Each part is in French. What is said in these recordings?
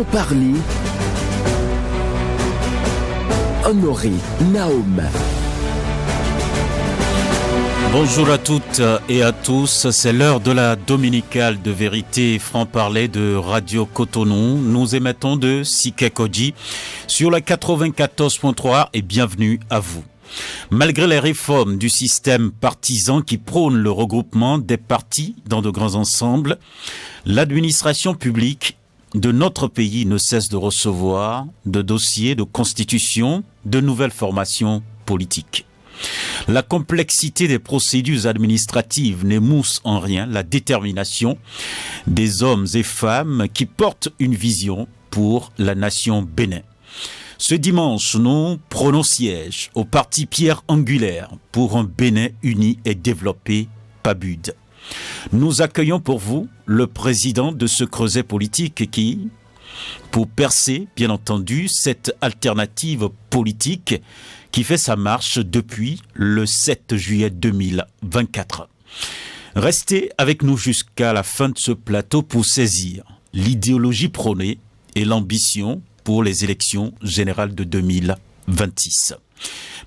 En parler, Honoré Naom. Bonjour à toutes et à tous, c'est l'heure de la dominicale de vérité franc-parler de Radio Cotonou. Nous émettons de Sikekoji sur la 94.3 et bienvenue à vous. Malgré les réformes du système partisan qui prône le regroupement des partis dans de grands ensembles, l'administration publique de notre pays ne cesse de recevoir de dossiers de constitution de nouvelles formations politiques. La complexité des procédures administratives n'émousse en rien la détermination des hommes et femmes qui portent une vision pour la nation Bénin. Ce dimanche, nous prenons siège au parti Pierre Angulaire pour un Bénin uni et développé, PABUD. Nous accueillons pour vous le président de ce creuset politique qui, pour percer, bien entendu, cette alternative politique qui fait sa marche depuis le 7 juillet 2024. Restez avec nous jusqu'à la fin de ce plateau pour saisir l'idéologie prônée et l'ambition pour les élections générales de 2026.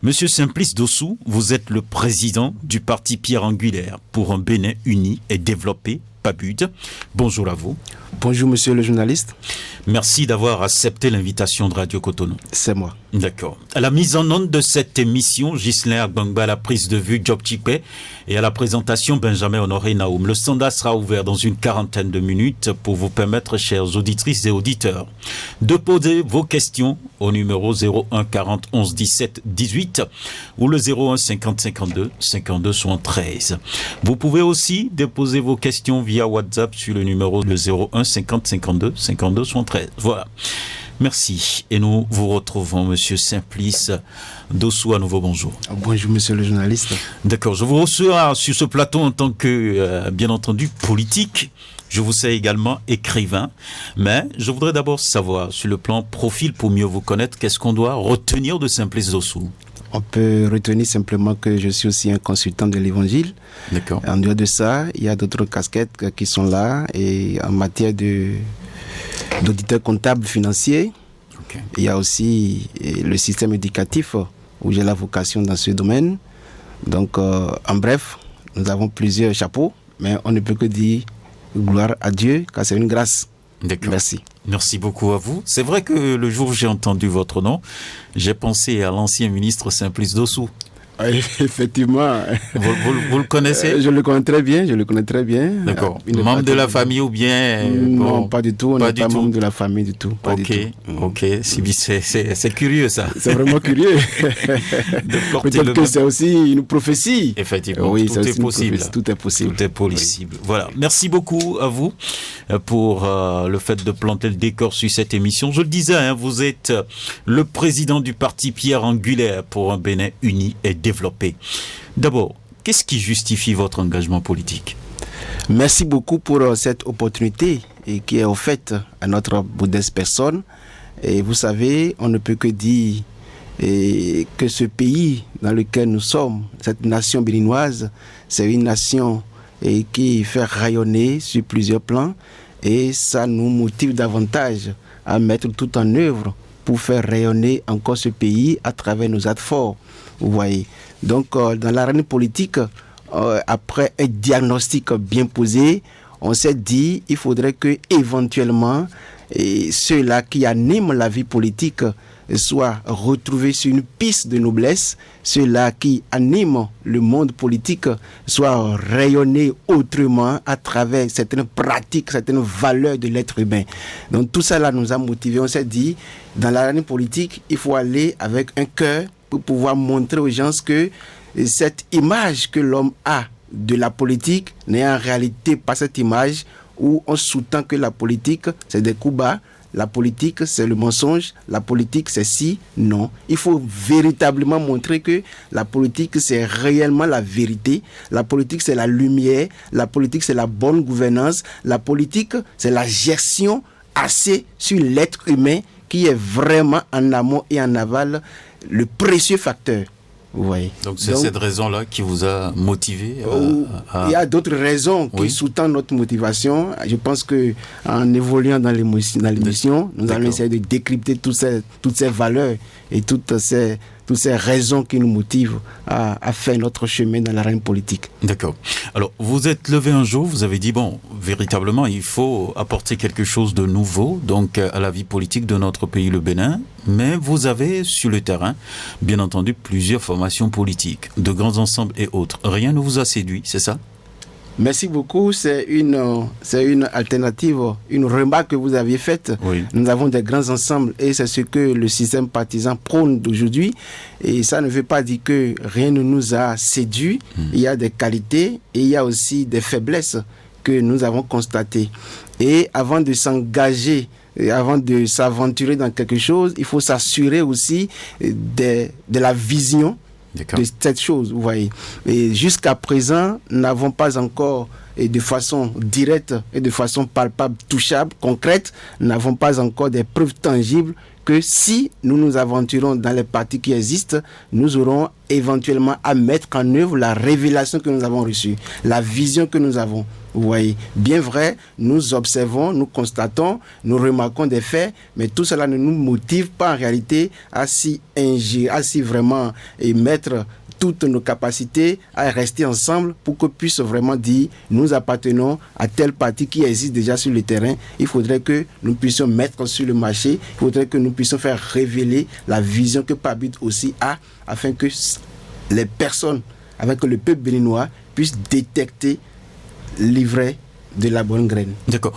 Monsieur Simplice Dossou, vous êtes le président du parti Pierre Angulaire pour un Bénin uni et développé, PABUD. Bonjour à vous. Bonjour monsieur le journaliste. Merci d'avoir accepté l'invitation de Radio Cotonou. C'est moi. D'accord. À la mise en onde de cette émission, Ghislain Agbangba à la prise de vue, Job Chikpe, et à la présentation, Benjamin Honoré Naoum. Le standard sera ouvert dans une quarantaine de minutes pour vous permettre, chères auditrices et auditeurs, de poser vos questions au numéro 01 40 11 17 18 ou le 01 50 52 52 73. Vous pouvez aussi déposer vos questions via WhatsApp sur le numéro le 01 50 52 52 73. Voilà. Merci. Et nous vous retrouvons, monsieur Simplice Dossou, à nouveau. Bonjour. Bonjour, monsieur le journaliste. D'accord. Je vous reçois sur ce plateau en tant que, bien entendu, politique. Je vous sais également écrivain. Mais je voudrais d'abord savoir, sur le plan profil, pour mieux vous connaître, qu'est-ce qu'on doit retenir de Simplice Dossou? On peut retenir simplement que je suis aussi un consultant de l'Évangile. D'accord. En dehors de ça, il y a d'autres casquettes qui sont là. Et en matière d'auditeur comptable financier, Okay. Il y a aussi le système éducatif où j'ai la vocation dans ce domaine. Donc, en bref, nous avons plusieurs chapeaux, mais on ne peut que dire gloire à Dieu, car c'est une grâce. D'accord. Merci. Merci beaucoup à vous. C'est vrai que le jour où j'ai entendu votre nom, j'ai pensé à l'ancien ministre Simplice Dossou. Effectivement. Vous le connaissez? Je le connais très bien, D'accord. Membre de la famille ou bien? Non, pas du tout, on n'est pas membre de la famille du tout. Pas du tout. Ok, c'est curieux ça. C'est vraiment curieux. Peut-être que c'est aussi une prophétie. Effectivement, oui, tout est possible. Tout est possible. Tout est possible. Oui. Voilà, merci beaucoup à vous pour le fait de planter le décor sur cette émission. Je le disais, vous êtes le président du parti Pierre Angulaire pour un Bénin uni et développé. D'abord, qu'est-ce qui justifie votre engagement politique? Merci beaucoup pour cette opportunité et qui est offerte à notre modeste personne. Et vous savez, on ne peut que dire que ce pays dans lequel nous sommes, cette nation béninoise, c'est une nation qui fait rayonner sur plusieurs plans et ça nous motive davantage à mettre tout en œuvre pour faire rayonner encore ce pays à travers nos actes forts. Vous voyez. Donc, dans l'arène politique, après un diagnostic bien posé, on s'est dit il faudrait que éventuellement ceux-là qui animent la vie politique soient retrouvés sur une piste de noblesse, ceux-là qui animent le monde politique soient rayonnés autrement à travers certaines pratiques, certaines valeurs de l'être humain. Donc tout ça là nous a motivés. On s'est dit, dans l'arène politique, il faut aller avec un cœur pour pouvoir montrer aux gens que cette image que l'homme a de la politique n'est en réalité pas cette image où on sous-tend que la politique c'est des coups bas, la politique c'est le mensonge, la politique c'est si, non. Il faut véritablement montrer que la politique c'est réellement la vérité, la politique c'est la lumière, la politique c'est la bonne gouvernance, la politique c'est la gestion axée sur l'être humain qui est vraiment en amont et en aval le précieux facteur vous voyez. Donc c'est cette raison-là qui vous a motivé Il y a d'autres raisons qui sous-tendent notre motivation. Je pense qu'en évoluant dans l'émission, nous allons essayer de décrypter toutes ces valeurs et toutes ces raisons qui nous motivent à faire notre chemin dans l'arène politique. D'accord. Alors, vous êtes levé un jour, vous avez dit, bon, véritablement, il faut apporter quelque chose de nouveau, donc à la vie politique de notre pays, le Bénin, mais vous avez sur le terrain, bien entendu, plusieurs formations politiques, de grands ensembles et autres. Rien ne vous a séduit, c'est ça ? Merci beaucoup. C'est une alternative, une remarque que vous aviez faite. Oui. Nous avons des grands ensembles et c'est ce que le système partisan prône d'aujourd'hui. Et ça ne veut pas dire que rien ne nous a séduit. Il y a des qualités et il y a aussi des faiblesses que nous avons constatées. Et avant de s'engager, avant de s'aventurer dans quelque chose, il faut s'assurer aussi de la vision de cette chose, vous voyez. Et jusqu'à présent, nous n'avons pas encore, et de façon directe et de façon palpable, touchable, concrète, nous n'avons pas encore des preuves tangibles que si nous nous aventurons dans les partis qui existent, nous aurons éventuellement à mettre en œuvre la révélation que nous avons reçue, la vision que nous avons. Vous voyez, bien vrai, nous observons, nous constatons, nous remarquons des faits, mais tout cela ne nous motive pas en réalité à s'y vraiment mettre toutes nos capacités à rester ensemble pour qu'on puisse vraiment dire nous appartenons à tel parti qui existe déjà sur le terrain. Il faudrait que nous puissions mettre sur le marché, il faudrait que nous puissions faire révéler la vision que Pabut aussi a, afin que les personnes, avec le peuple béninois, puissent détecter l'ivraie de la bonne graine. D'accord.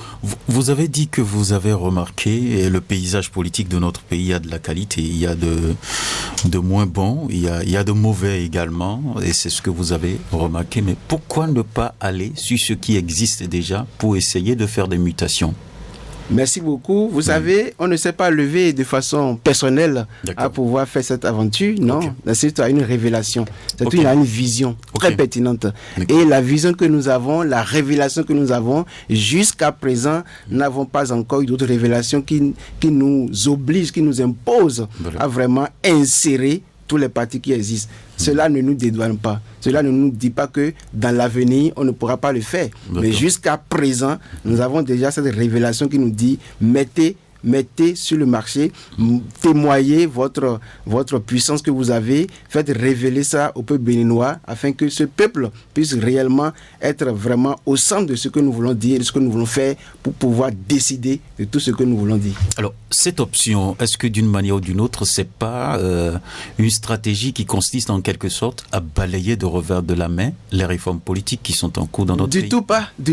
Vous avez dit que vous avez remarqué le paysage politique de notre pays a de la qualité, il y a de moins bons, il y a de mauvais également, et c'est ce que vous avez remarqué. Mais pourquoi ne pas aller sur ce qui existe déjà pour essayer de faire des mutations ? Merci beaucoup. Vous savez, on ne s'est pas levé de façon personnelle à pouvoir faire cette aventure. Non, c'est une révélation. C'est une vision très pertinente. Et la vision que nous avons, la révélation que nous avons, jusqu'à présent, nous n'avons pas encore eu d'autres révélations qui nous obligent, qui nous imposent à vraiment insérer tous les partis qui existent. Cela ne nous dédouane pas. Cela ne nous dit pas que dans l'avenir, on ne pourra pas le faire. Mais jusqu'à présent, nous avons déjà cette révélation qui nous dit mettez sur le marché, témoignez votre puissance que vous avez, faites révéler ça au peuple béninois afin que ce peuple puisse réellement être vraiment au centre de ce que nous voulons dire, de ce que nous voulons faire pour pouvoir décider de tout ce que nous voulons dire. Alors, cette option, est-ce que d'une manière ou d'une autre, c'est pas une stratégie qui consiste en quelque sorte à balayer de revers de la main les réformes politiques qui sont en cours dans notre pays ? Du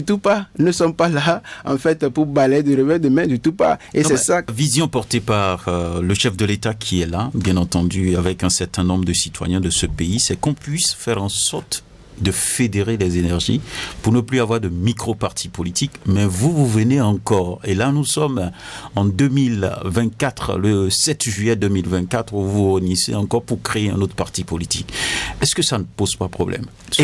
tout pas. Nous ne sommes pas là, en fait, pour balayer de revers de main, du tout pas. Et non, c'est ça. Vision portée par le chef de l'État qui est là, bien entendu, avec un certain nombre de citoyens de ce pays, c'est qu'on puisse faire en sorte de fédérer les énergies pour ne plus avoir de micro-partis politiques. Mais vous venez encore, et là nous sommes en 2024, le 7 juillet 2024, où vous vous réunissez encore pour créer un autre parti politique. Est-ce que ça ne pose pas problème ? Ça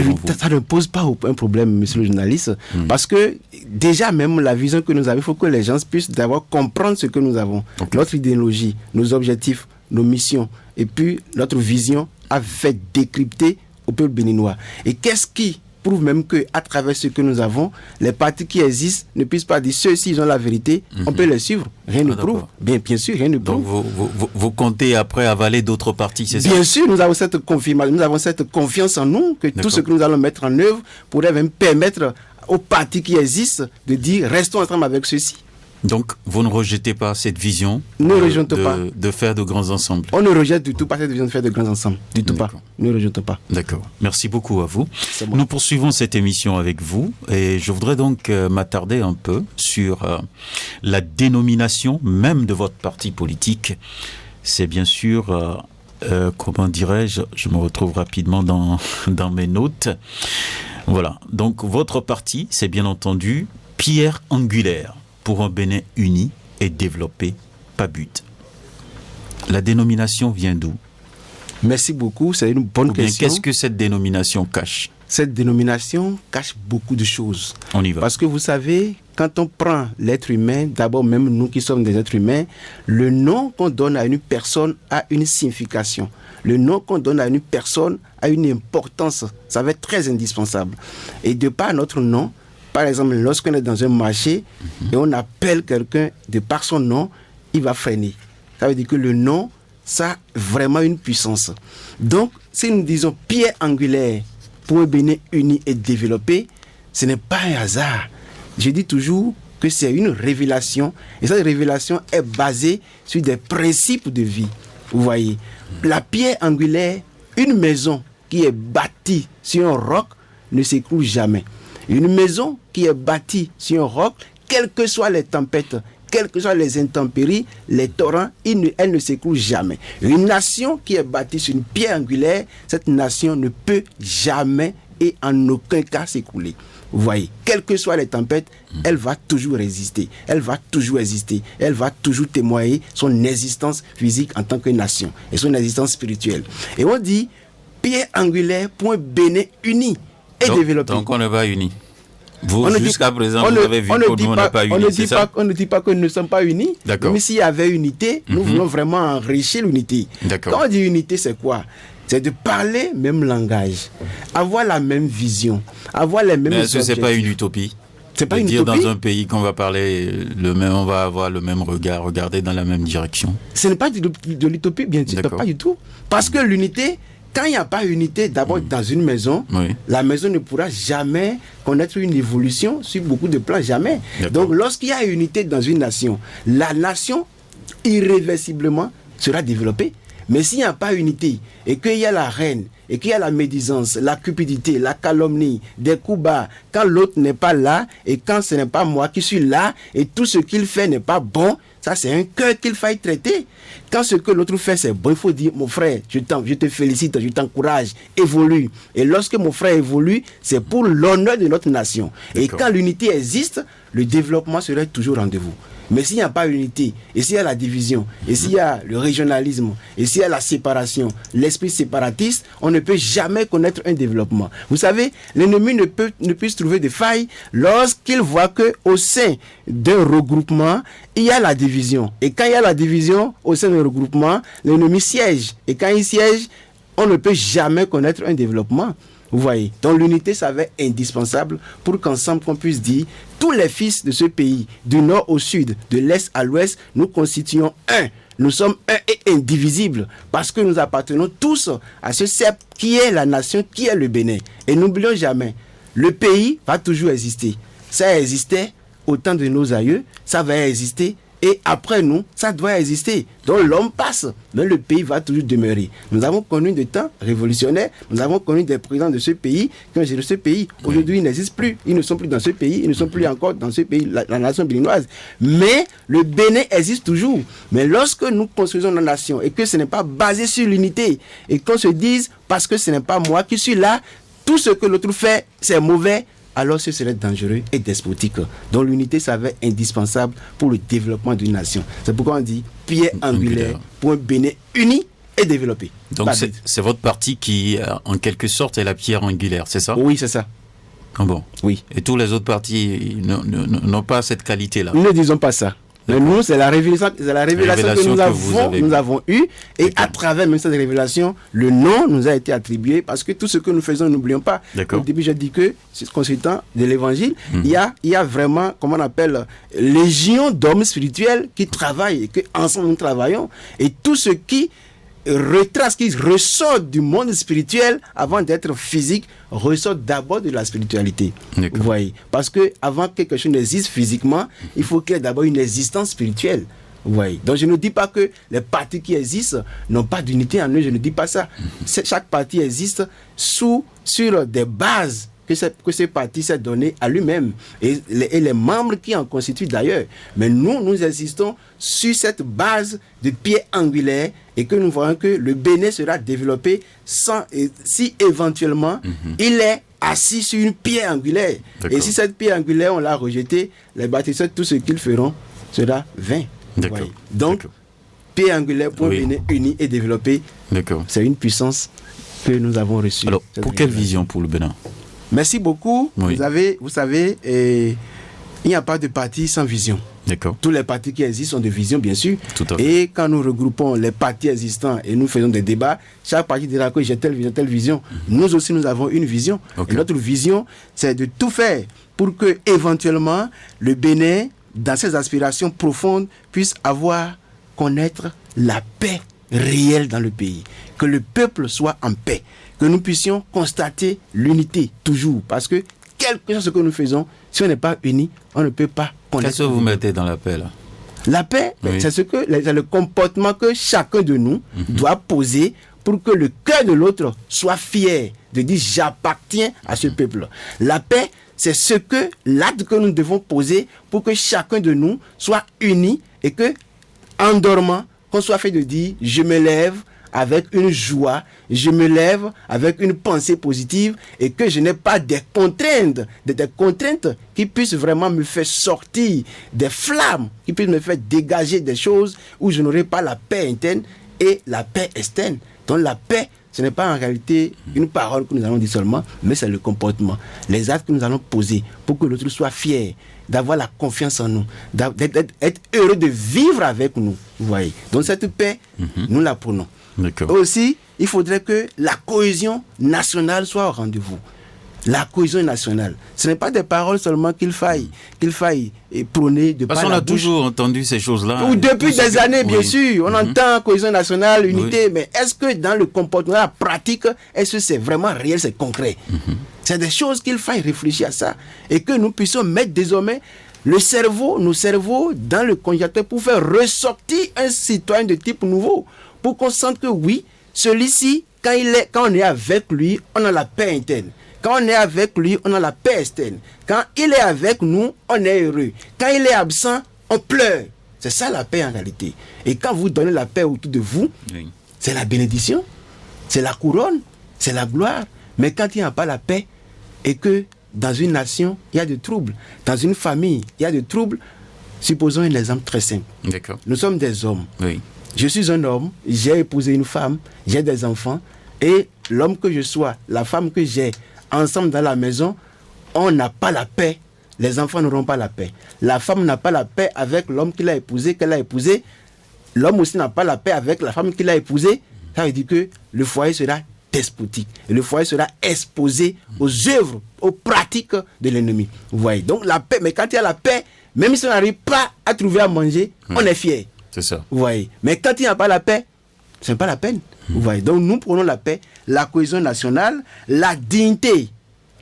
ne pose pas un problème, monsieur le journaliste, parce que déjà même la vision que nous avons, il faut que les gens puissent d'abord comprendre ce que nous avons. Notre idéologie, nos objectifs, nos missions, et puis notre vision a fait décrypter au peuple béninois. Et qu'est-ce qui prouve même qu'à travers ce que nous avons, les partis qui existent ne puissent pas dire ceux-ci, ils ont la vérité, on peut les suivre. Rien ne prouve. Bien sûr, rien ne prouve. Donc vous comptez après avaler d'autres partis, c'est ça ? Bien sûr, nous avons cette confirmation, nous avons cette confiance en nous que tout ce que nous allons mettre en œuvre pourrait même permettre aux partis qui existent de dire restons ensemble avec ceux-ci. Donc, vous ne rejetez pas cette vision de faire de grands ensembles. On ne rejette du tout pas cette vision de faire de grands ensembles. Du tout pas. Nous ne rejetons pas. D'accord. Merci beaucoup à vous. Nous poursuivons cette émission avec vous et je voudrais donc m'attarder un peu sur la dénomination même de votre parti politique. C'est bien sûr, comment dirais-je, je me retrouve rapidement dans mes notes. Voilà. Donc, votre parti, c'est bien entendu Pierre Angulaire pour un Bénin uni et développé, Pabut. La dénomination vient d'où ? Merci beaucoup, c'est une bonne question. Qu'est-ce que cette dénomination cache? Cette dénomination cache beaucoup de choses. On y va. Parce que vous savez, quand on prend l'être humain, d'abord même nous qui sommes des êtres humains, le nom qu'on donne à une personne a une signification. Le nom qu'on donne à une personne a une importance. Ça va être très indispensable. Et de par notre nom, par exemple, lorsqu'on est dans un marché et on appelle quelqu'un de par son nom, il va freiner. Ça veut dire que le nom, ça a vraiment une puissance. Donc, si nous disons pierre angulaire pour un Bénin uni et développé, ce n'est pas un hasard. Je dis toujours que c'est une révélation. Et cette révélation est basée sur des principes de vie. Vous voyez, la pierre angulaire, une maison qui est bâtie sur un roc ne s'écroule jamais. Une maison qui est bâtie sur un roc, quelles que soient les tempêtes, quelles que soient les intempéries, les torrents, elle ne s'écroule jamais. Une nation qui est bâtie sur une pierre angulaire, cette nation ne peut jamais et en aucun cas s'écrouler. Vous voyez, quelles que soient les tempêtes, elle va toujours résister. Elle va toujours exister. Elle va toujours témoigner son existence physique en tant que nation et son existence spirituelle. Et on dit, pierre angulaire pour un Bénin uni et développé. Donc on n'est pas unis. Vous, jusqu'à présent, vous avez vu que nous, on n'est pas unis, c'est ça? On ne dit pas que nous ne sommes pas unis. D'accord. Mais s'il y avait unité, nous voulons vraiment enrichir l'unité. D'accord. Quand on dit unité, c'est quoi? C'est de parler le même langage, avoir la même vision, avoir les mêmes objectifs. Mais est-ce que ce n'est pas une utopie? C'est pas une dire utopie. Dans un pays qu'on va parler le même, on va avoir le même regard, regarder dans la même direction. Ce n'est pas de l'utopie, bien sûr, pas du tout. Parce que l'unité, quand il n'y a pas unité, d'abord dans une maison, la maison ne pourra jamais connaître une évolution sur beaucoup de plans, jamais. Donc lorsqu'il y a unité dans une nation, la nation irréversiblement sera développée. Mais s'il n'y a pas unité et qu'il y a la haine, et qu'il y a la médisance, la cupidité, la calomnie, des coups bas, quand l'autre n'est pas là et quand ce n'est pas moi qui suis là et tout ce qu'il fait n'est pas bon, ça c'est un cœur qu'il faille traiter. Quand ce que l'autre fait c'est bon, il faut dire, mon frère, je te félicite, je t'encourage, évolue. Et lorsque mon frère évolue, c'est pour l'honneur de notre nation. Et quand l'unité existe, le développement serait toujours au rendez-vous. Mais s'il n'y a pas d'unité, et s'il y a la division, et s'il y a le régionalisme, et s'il y a la séparation, l'esprit séparatiste, on ne peut jamais connaître un développement. Vous savez, l'ennemi ne peut trouver de failles lorsqu'il voit qu'au sein d'un regroupement, il y a la division. Et quand il y a la division au sein d'un regroupement, l'ennemi siège. Et quand il siège, on ne peut jamais connaître un développement. Vous voyez, donc l'unité, ça va être indispensable pour qu'ensemble, qu'on puisse dire, tous les fils de ce pays, du nord au sud, de l'est à l'ouest, nous constituons un. Nous sommes un et indivisibles parce que nous appartenons tous à ce cercle qui est la nation, qui est le Bénin. Et n'oublions jamais, le pays va toujours exister. Ça existait au temps de nos aïeux, ça va exister. Et après nous, ça doit exister. Donc l'homme passe, mais le pays va toujours demeurer. Nous avons connu des temps révolutionnaires, nous avons connu des présidents de ce pays qui ont géré ce pays. Aujourd'hui, ils n'existent plus, ils ne sont plus dans ce pays, ils ne sont plus encore dans ce pays, la nation béninoise. Mais le Bénin existe toujours. Mais lorsque nous construisons notre nation et que ce n'est pas basé sur l'unité, et qu'on se dise, parce que ce n'est pas moi qui suis là, tout ce que l'autre fait, c'est mauvais, alors ce serait dangereux et despotique. Donc l'unité, ça va être indispensable pour le développement d'une nation. C'est pourquoi on dit pierre angulaire pour un Bénin uni et développé. Donc c'est votre parti qui, en quelque sorte, est la pierre angulaire, c'est ça? Oui, c'est ça. Ah bon? Oui. Et tous les autres partis n'ont pas cette qualité-là? Nous ne disons pas ça. Mais nous, c'est la révélation que nous avons eue. Et à travers même cette révélation, le nom nous a été attribué parce que tout ce que nous faisons, n'oublions pas. Au début, j'ai dit que, consultant de l'évangile, il y a vraiment, comment on appelle, légion d'hommes spirituels qui travaillent et qu'ensemble nous travaillons. Et tout ce qui retrace, qui ressort du monde spirituel avant d'être physique, ressort d'abord de la spiritualité. Vous voyez, parce que avant que quelque chose n'existe physiquement, il faut qu'il y ait d'abord une existence spirituelle. Vous voyez. Donc je ne dis pas que les partis qui existent n'ont pas d'unité en eux, je ne dis pas ça. Chaque parti existe sur des bases que ce parti s'est donné à lui-même et les membres qui en constituent d'ailleurs. Mais nous existons sur cette base de pierre angulaire et que nous voyons que le Bénin sera développé si éventuellement il est assis sur une pierre angulaire. Et si cette pierre angulaire, on l'a rejetée, les bâtisseurs, tout ce qu'ils feront sera vain. Donc, pierre angulaire pour un Bénin uni et développé. D'accord. C'est une puissance que nous avons reçue. Alors, pour quelle vision pour le Bénin? Merci beaucoup. Oui. Vous savez, il n'y a pas de parti sans vision. D'accord. Tous les partis qui existent sont de vision, bien sûr. Tout à fait. Et quand nous regroupons les partis existants et nous faisons des débats, chaque parti dira que j'ai telle vision, telle vision. Nous aussi, nous avons une vision. Okay. Et notre vision, c'est de tout faire pour que, éventuellement, le Bénin, dans ses aspirations profondes, puisse connaître la paix réelle dans le pays. Que le peuple soit en paix. Que nous puissions constater l'unité, toujours. Parce que, quel que soit ce que nous faisons, si on n'est pas unis, on ne peut pas connaître. Qu'est-ce que vous mettez dans la paix, là? La paix, c'est le comportement que chacun de nous doit poser pour que le cœur de l'autre soit fier de dire j'appartiens à ce peuple. La paix, c'est l'acte que nous devons poser pour que chacun de nous soit uni et que, en dormant, qu'on soit fait de dire je me lève avec une joie, je me lève avec une pensée positive et que je n'ai pas des contraintes qui puissent vraiment me faire sortir des flammes, qui puissent me faire dégager des choses où je n'aurai pas la paix interne et la paix externe. Donc la paix, ce n'est pas en réalité une parole que nous allons dire seulement, mais c'est le comportement, les actes que nous allons poser pour que l'autre soit fier, d'avoir la confiance en nous, d'être heureux de vivre avec nous. Vous voyez. Donc cette paix, nous la prenons. D'accord. Aussi, il faudrait que la cohésion nationale soit au rendez-vous. La cohésion nationale. Ce n'est pas des paroles seulement qu'il faille prôner de parce par qu'on la a bouche. toujours entendu ces choses-là. Ou depuis des années, bien sûr. On entend cohésion nationale, unité, mais est-ce que dans le comportement, la pratique, est-ce que c'est vraiment réel, c'est concret? C'est des choses qu'il faille réfléchir à ça. Et que nous puissions mettre désormais nos cerveaux dans le congélateur pour faire ressortir un citoyen de type nouveau. Pour qu'on sente que oui, celui-ci, quand on est avec lui, on a la paix interne. Quand on est avec lui, on a la paix externe. Quand il est avec nous, on est heureux. Quand il est absent, on pleure. C'est ça la paix en réalité. Et quand vous donnez la paix autour de vous, c'est la bénédiction, c'est la couronne, c'est la gloire. Mais quand il n'y a pas la paix, et que dans une nation, il y a des troubles, dans une famille, il y a des troubles, supposons un exemple très simple. D'accord. Nous sommes des hommes. Oui. Je suis un homme, j'ai épousé une femme, j'ai des enfants, et l'homme que je sois, la femme que j'ai, ensemble dans la maison, on n'a pas la paix. Les enfants n'auront pas la paix. La femme n'a pas la paix avec l'homme qu'elle a épousé. L'homme aussi n'a pas la paix avec la femme qu'il a épousée. Ça veut dire que le foyer sera despotique. Et le foyer sera exposé aux œuvres, aux pratiques de l'ennemi. Vous voyez. Donc la paix, mais quand il y a la paix, même si on n'arrive pas à trouver à manger, on est fier. C'est ça. Vous voyez. Mais quand il n'y a pas la paix, ce n'est pas la peine. Vous voyez. Donc nous prenons la paix, la cohésion nationale, la dignité.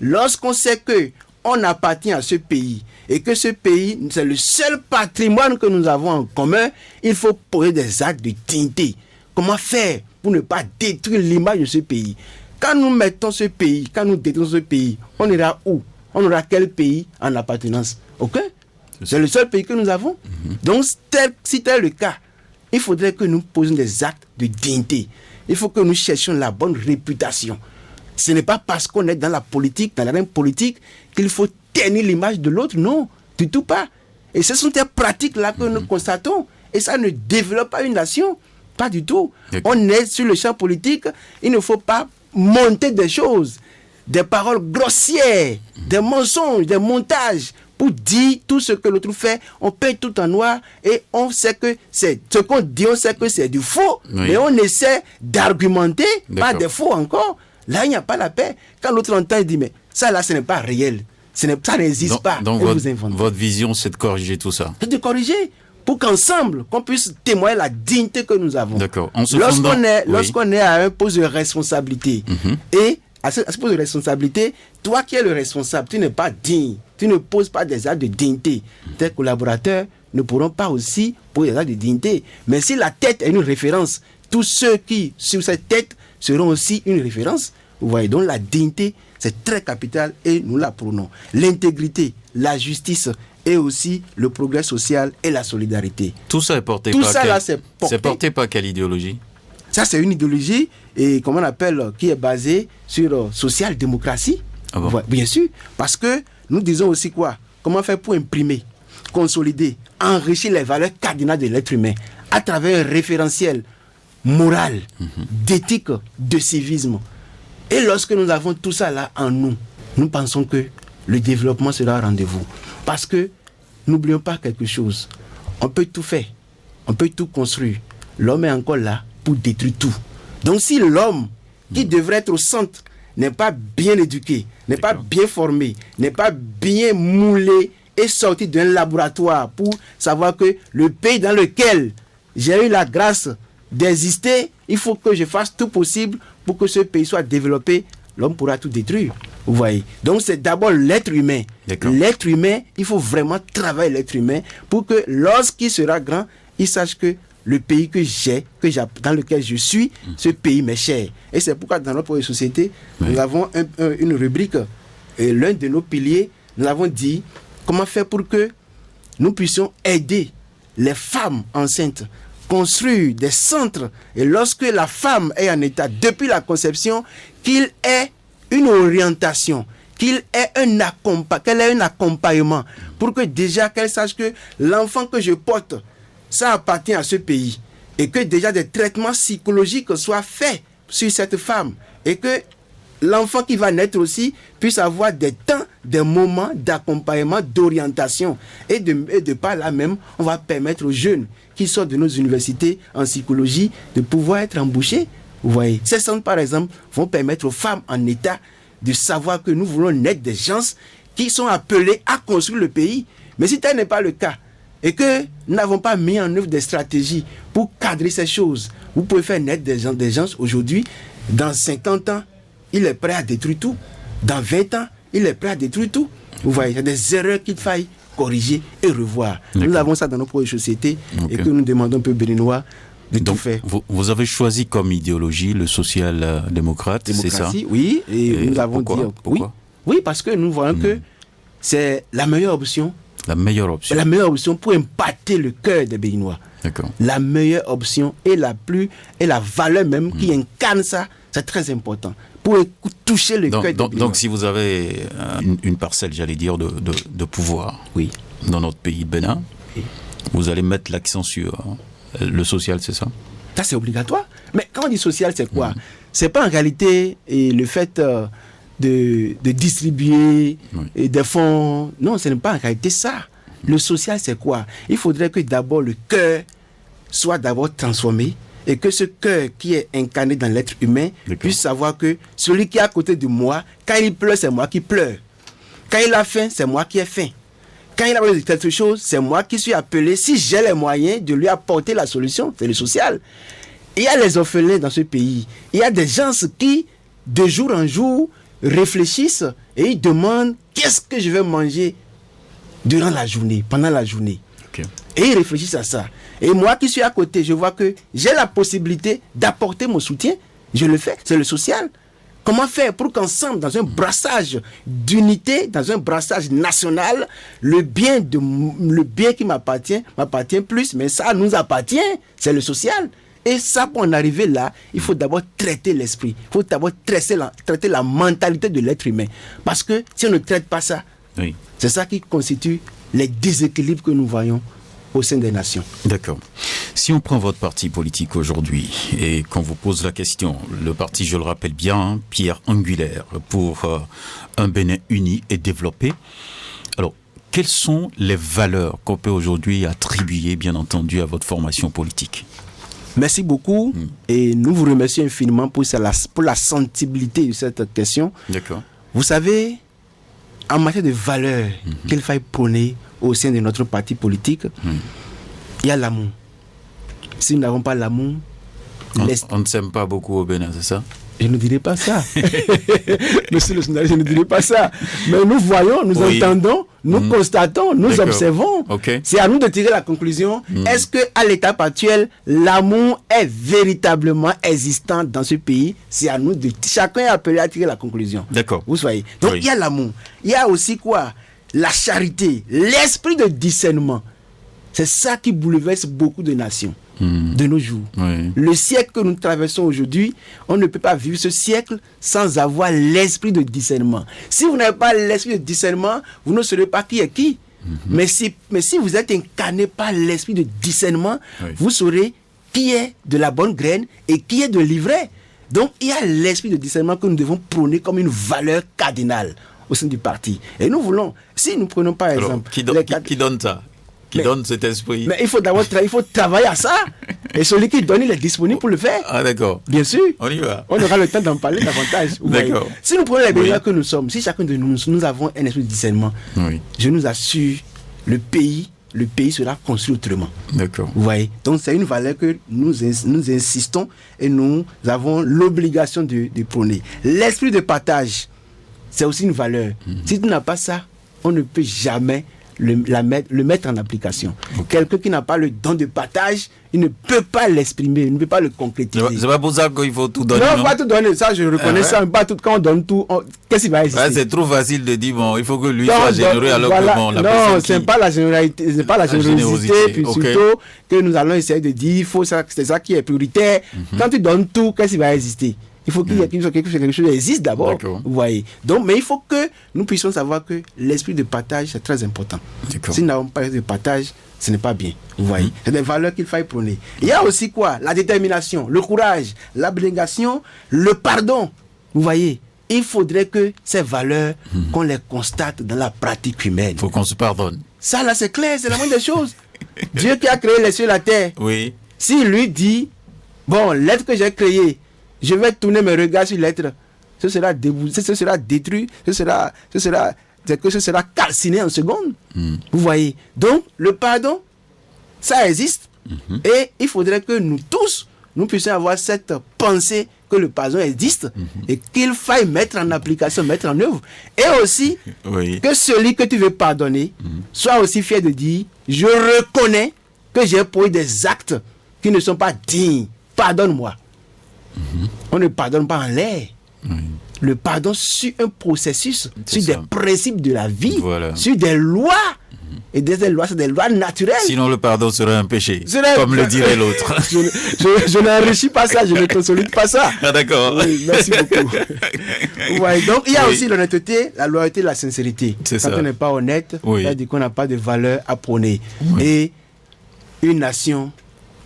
Lorsqu'on sait que on appartient à ce pays et que ce pays, c'est le seul patrimoine que nous avons en commun, il faut poser des actes de dignité. Comment faire pour ne pas détruire l'image de ce pays? Quand nous mettons ce pays, quand nous détruisons ce pays, on ira où? On aura quel pays en appartenance? Aucun. C'est le seul pays que nous avons. Donc, si tel est le cas, il faudrait que nous posions des actes de dignité. Il faut que nous cherchions la bonne réputation. Ce n'est pas parce qu'on est dans la politique, dans l'arène politique, qu'il faut ternir l'image de l'autre. Non, du tout pas. Et ce sont des pratiques-là que nous constatons. Et ça ne développe pas une nation. Pas du tout. On est sur le champ politique. Il ne faut pas monter des choses, des paroles grossières, des mensonges, des montages, pour dire tout ce que l'autre fait. On paye tout en noir et on sait que c'est ce qu'on dit, on sait que c'est du faux. Mais on essaie d'argumenter par des faux encore. Là, il n'y a pas la paix. Quand l'autre entend, il dit, mais ça là, ce n'est pas réel. Ça n'existe pas. Donc votre vision, c'est de corriger tout ça. C'est de corriger pour qu'ensemble, qu'on puisse témoigner la dignité que nous avons. D'accord. Lorsqu'on est à un poste de responsabilité, et à ce poste de responsabilité, toi qui es le responsable, tu n'es pas digne. Tu ne poses pas des actes de dignité. Tes collaborateurs ne pourront pas aussi poser des actes de dignité. Mais si la tête est une référence, tous ceux qui, sur cette tête, seront aussi une référence. Vous voyez, donc la dignité, c'est très capital et nous la prônons. L'intégrité, la justice et aussi le progrès social et la solidarité. Tout ça est porté c'est porté par quelle idéologie? Ça, c'est une idéologie et comment on appelle, qui est basée sur social-démocratie. Ah bon? Bien sûr, parce que nous disons aussi quoi? Comment faire pour imprimer, consolider, enrichir les valeurs cardinales de l'être humain à travers un référentiel moral, d'éthique, de civisme. Et lorsque nous avons tout ça là en nous, nous pensons que le développement sera au rendez-vous. Parce que, n'oublions pas quelque chose, on peut tout faire, on peut tout construire. L'homme est encore là pour détruire tout. Donc si l'homme qui devrait être au centre n'est pas bien éduqué, n'est pas bien formé, n'est pas bien moulé et sorti d'un laboratoire pour savoir que le pays dans lequel j'ai eu la grâce d'exister, il faut que je fasse tout possible pour que ce pays soit développé, l'homme pourra tout détruire. Vous voyez. Donc c'est d'abord l'être humain. L'être humain, il faut vraiment travailler l'être humain pour que lorsqu'il sera grand, il sache que le pays dans lequel je suis, ce pays m'est cher. Et c'est pourquoi dans notre société, nous avons une rubrique, et l'un de nos piliers, nous avons dit comment faire pour que nous puissions aider les femmes enceintes, construire des centres, et lorsque la femme est en état, depuis la conception, qu'il ait une orientation, qu'elle ait un accompagnement, pour que déjà qu'elle sache que l'enfant que je porte, ça appartient à ce pays, et que déjà des traitements psychologiques soient faits sur cette femme, et que l'enfant qui va naître aussi puisse avoir des temps, des moments d'accompagnement, d'orientation, et de par là même, on va permettre aux jeunes qui sortent de nos universités en psychologie de pouvoir être embauchés. Vous voyez, ces centres par exemple vont permettre aux femmes en état de savoir que nous voulons naître des gens qui sont appelés à construire le pays. Mais si tel n'est pas le cas, et que nous n'avons pas mis en œuvre des stratégies pour cadrer ces choses, vous pouvez faire naître des gens aujourd'hui, dans 50 ans, il est prêt à détruire tout. Dans 20 ans, il est prêt à détruire tout. Vous voyez, il y a des erreurs qu'il faille corriger et revoir. Nous avons ça dans nos projets sociétés et que nous demandons un peu béninois de tout faire. Vous avez choisi comme idéologie le social-démocrate, c'est ça? Oui, et nous avons dit... Oui, parce que nous voyons que c'est la meilleure option. La meilleure option pour impacter le cœur des Béninois. D'accord. La meilleure option et la valeur même qui incarne ça, c'est très important. Pour toucher le cœur des Béninois. Donc si vous avez une parcelle, j'allais dire, de pouvoir dans notre pays Bénin, vous allez mettre l'accent sur le social, c'est ça? Ça, c'est obligatoire. Mais quand on dit social, c'est quoi? C'est pas en réalité le fait... de distribuer des fonds. Non, ce n'est pas en réalité ça. Le social, c'est quoi? Il faudrait que d'abord le cœur soit d'abord transformé et que ce cœur qui est incarné dans l'être humain puisse savoir que celui qui est à côté de moi, quand il pleure, c'est moi qui pleure. Quand il a faim, c'est moi qui ai faim. Quand il a besoin de quelque chose, c'est moi qui suis appelé, si j'ai les moyens, de lui apporter la solution. C'est le social. Il y a les orphelins dans ce pays. Il y a des gens qui, de jour en jour, réfléchissent et ils demandent qu'est-ce que je vais manger durant la journée, pendant la journée. Et ils réfléchissent à ça. Et moi qui suis à côté, je vois que j'ai la possibilité d'apporter mon soutien. Je le fais, c'est le social. Comment faire pour qu'ensemble, dans un brassage d'unité, dans un brassage national, le bien qui m'appartient plus, mais ça nous appartient, c'est le social. Et ça, pour en arriver là, il faut d'abord traiter l'esprit. Il faut d'abord traiter la mentalité de l'être humain. Parce que si on ne traite pas ça, c'est ça qui constitue les déséquilibres que nous voyons au sein des nations. D'accord. Si on prend votre parti politique aujourd'hui et qu'on vous pose la question, le parti, je le rappelle bien, pierre angulaire pour un Bénin uni et développé. Alors, quelles sont les valeurs qu'on peut aujourd'hui attribuer, bien entendu, à votre formation politique? Merci beaucoup et nous vous remercions infiniment pour la sensibilité de cette question. D'accord. Vous savez, en matière de valeurs qu'il faille prôner au sein de notre parti politique, il y a l'amour. Si nous n'avons pas l'amour... On ne s'aime pas beaucoup au Bénin, c'est ça? Je ne dirais pas ça. Monsieur le journaliste, je ne dirais pas ça. Mais nous voyons, nous entendons, nous constatons, nous observons. C'est à nous de tirer la conclusion. Est-ce qu'à l'étape actuelle, l'amour est véritablement existant dans ce pays? C'est à nous de... Chacun est appelé à tirer la conclusion. D'accord. Vous voyez. Donc il y a l'amour. Il y a aussi quoi? La charité, l'esprit de discernement. C'est ça qui bouleverse beaucoup de nations. De nos jours. Le siècle que nous traversons aujourd'hui, on ne peut pas vivre ce siècle sans avoir l'esprit de discernement. Si vous n'avez pas l'esprit de discernement, vous ne saurez pas qui est qui. Mais si vous êtes incarné par l'esprit de discernement, vous saurez qui est de la bonne graine et qui est de l'ivraie. Donc, il y a l'esprit de discernement que nous devons prôner comme une valeur cardinale au sein du parti. Et nous voulons, si nous prenons par exemple... Qui donne ça? Qui donne cet esprit? Mais il faut d'abord travailler à ça. Et celui qui donne, il est disponible pour le faire. Ah, d'accord. Bien sûr. On y va. On aura le temps d'en parler davantage. D'accord. Si nous prenons les bénévoles que nous sommes, si chacun de nous avons un esprit de discernement, je nous assure, le pays sera construit autrement. D'accord. Vous voyez. Donc c'est une valeur que nous insistons et nous avons l'obligation de prôner. L'esprit de partage, c'est aussi une valeur. Si tu n'as pas ça, on ne peut jamais le mettre en application. Quelqu'un qui n'a pas le don de partage, il ne peut pas l'exprimer, il ne peut pas le concrétiser. C'est pas pour ça qu'il faut tout donner. Non, pas tout donner, ça je reconnais ça, pas tout, quand on donne tout, qu'est-ce qui va exister? C'est trop facile de dire, bon, il faut que lui soit généreux alors que bon, la non, c'est pas la générosité, c'est pas la générosité, puis surtout que nous allons essayer de dire, c'est ça qui est prioritaire. Quand tu donnes tout, qu'est-ce qui va exister? Il faut qu'il y ait quelque chose qui existe d'abord. Vous voyez. Donc, mais il faut que nous puissions savoir que l'esprit de partage, c'est très important. Si nous n'avons pas l'esprit de partage, ce n'est pas bien. Vous voyez. C'est des valeurs qu'il faut prôner. Il y a aussi quoi? La détermination, le courage, l'abnégation, le pardon. Vous voyez. Il faudrait que ces valeurs, qu'on les constate dans la pratique humaine. Il faut qu'on se pardonne. Ça, là, c'est clair, c'est la moindre des choses. Dieu qui a créé les cieux et la terre. Oui. S'il lui dit, bon, l'être que j'ai créé, je vais tourner mes regards sur l'être, ce sera détruit, ce sera calciné en seconde. Vous voyez. Donc, le pardon, ça existe. Et il faudrait que nous tous, nous puissions avoir cette pensée que le pardon existe et qu'il faille mettre en application, mettre en œuvre. Et aussi, que celui que tu veux pardonner soit aussi fier de dire, je reconnais que j'ai posé des actes qui ne sont pas dignes. Pardonne-moi. On ne pardonne pas en l'air. Le pardon sur un processus, sur des principes de la vie, sur des lois. Et des lois, c'est des lois naturelles. Sinon, le pardon serait un péché, comme le dirait l'autre. Je n'enrichis pas ça, je ne consolide pas ça. Ah, d'accord. Oui, merci beaucoup. Ouais, donc, il y a aussi l'honnêteté, la loyauté, la sincérité. Quand on n'est pas honnête, ça veut dire qu'on n'a pas de valeur à prôner. Et une nation,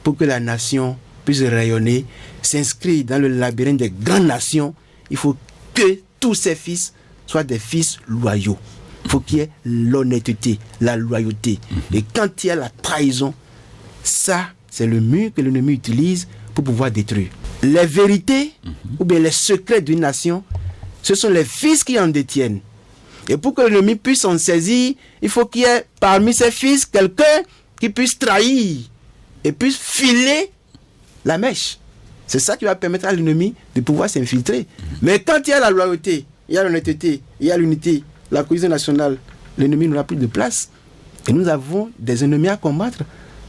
pour que la nation puisse rayonner, s'inscrit dans le labyrinthe des grandes nations, il faut que tous ses fils soient des fils loyaux. Il faut qu'il y ait l'honnêteté, la loyauté. Et quand il y a la trahison, ça, c'est le mur que l'ennemi utilise pour pouvoir détruire. Les vérités ou bien les secrets d'une nation, ce sont les fils qui en détiennent. Et pour que l'ennemi puisse en saisir, il faut qu'il y ait parmi ses fils quelqu'un qui puisse trahir et puisse filer la mèche. C'est ça qui va permettre à l'ennemi de pouvoir s'infiltrer. Mais quand il y a la loyauté, il y a l'honnêteté, il y a l'unité, la cohésion nationale, l'ennemi n'aura plus de place. Et nous avons des ennemis à combattre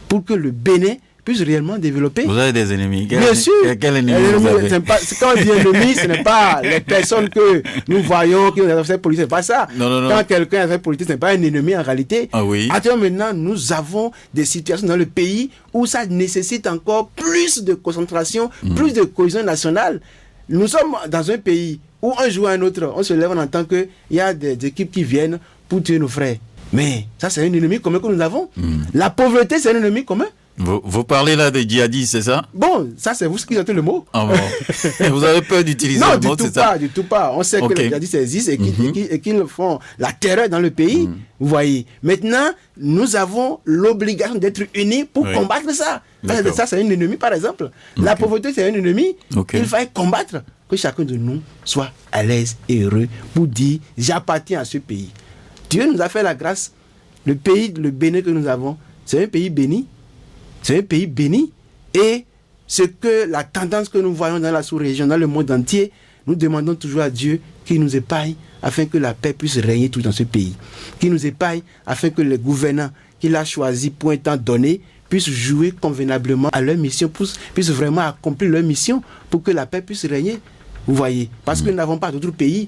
pour que le Bénin puisse réellement développer. Vous avez des ennemis? Bien sûr. Quel ennemi vous avez? Quand on dit ennemi, ce n'est pas les personnes que nous voyons qui ont des affaires politiques, c'est pas ça. Non. Quand quelqu'un a des affaires politiques, ce n'est pas un ennemi en réalité. Ah oui. Actuellement, maintenant, nous avons des situations dans le pays où ça nécessite encore plus de concentration, plus de cohésion nationale. Nous sommes dans un pays où un jour ou un autre, on se lève, on entend qu'il y a des équipes qui viennent pour tuer nos frères. Mais ça, c'est un ennemi commun que nous avons. La pauvreté, c'est un ennemi commun. Vous parlez là des djihadistes, c'est ça? Bon, ça c'est vous qui avez le mot. Ah bon. Vous avez peur d'utiliser le mot, c'est ça? Non, du tout pas. On sait que les djihadistes existent et qu'ils font la terreur dans le pays. Vous voyez. Maintenant, nous avons l'obligation d'être unis pour combattre ça. Ça, c'est un ennemi, par exemple. La pauvreté, c'est un ennemi. Il faut combattre. Que chacun de nous soit à l'aise et heureux pour dire, j'appartiens à ce pays. Dieu nous a fait la grâce. Le pays, le Bénin que nous avons, c'est un pays béni. C'est un pays béni. Et ce que la tendance que nous voyons dans la sous-région, dans le monde entier, nous demandons toujours à Dieu qu'il nous épargne afin que la paix puisse régner tout dans ce pays. Qu'il nous épargne afin que les gouvernants qu'il a choisis pour un temps donné puissent jouer convenablement à leur mission, puissent vraiment accomplir leur mission pour que la paix puisse régner. Vous voyez. Parce que nous n'avons pas d'autres pays.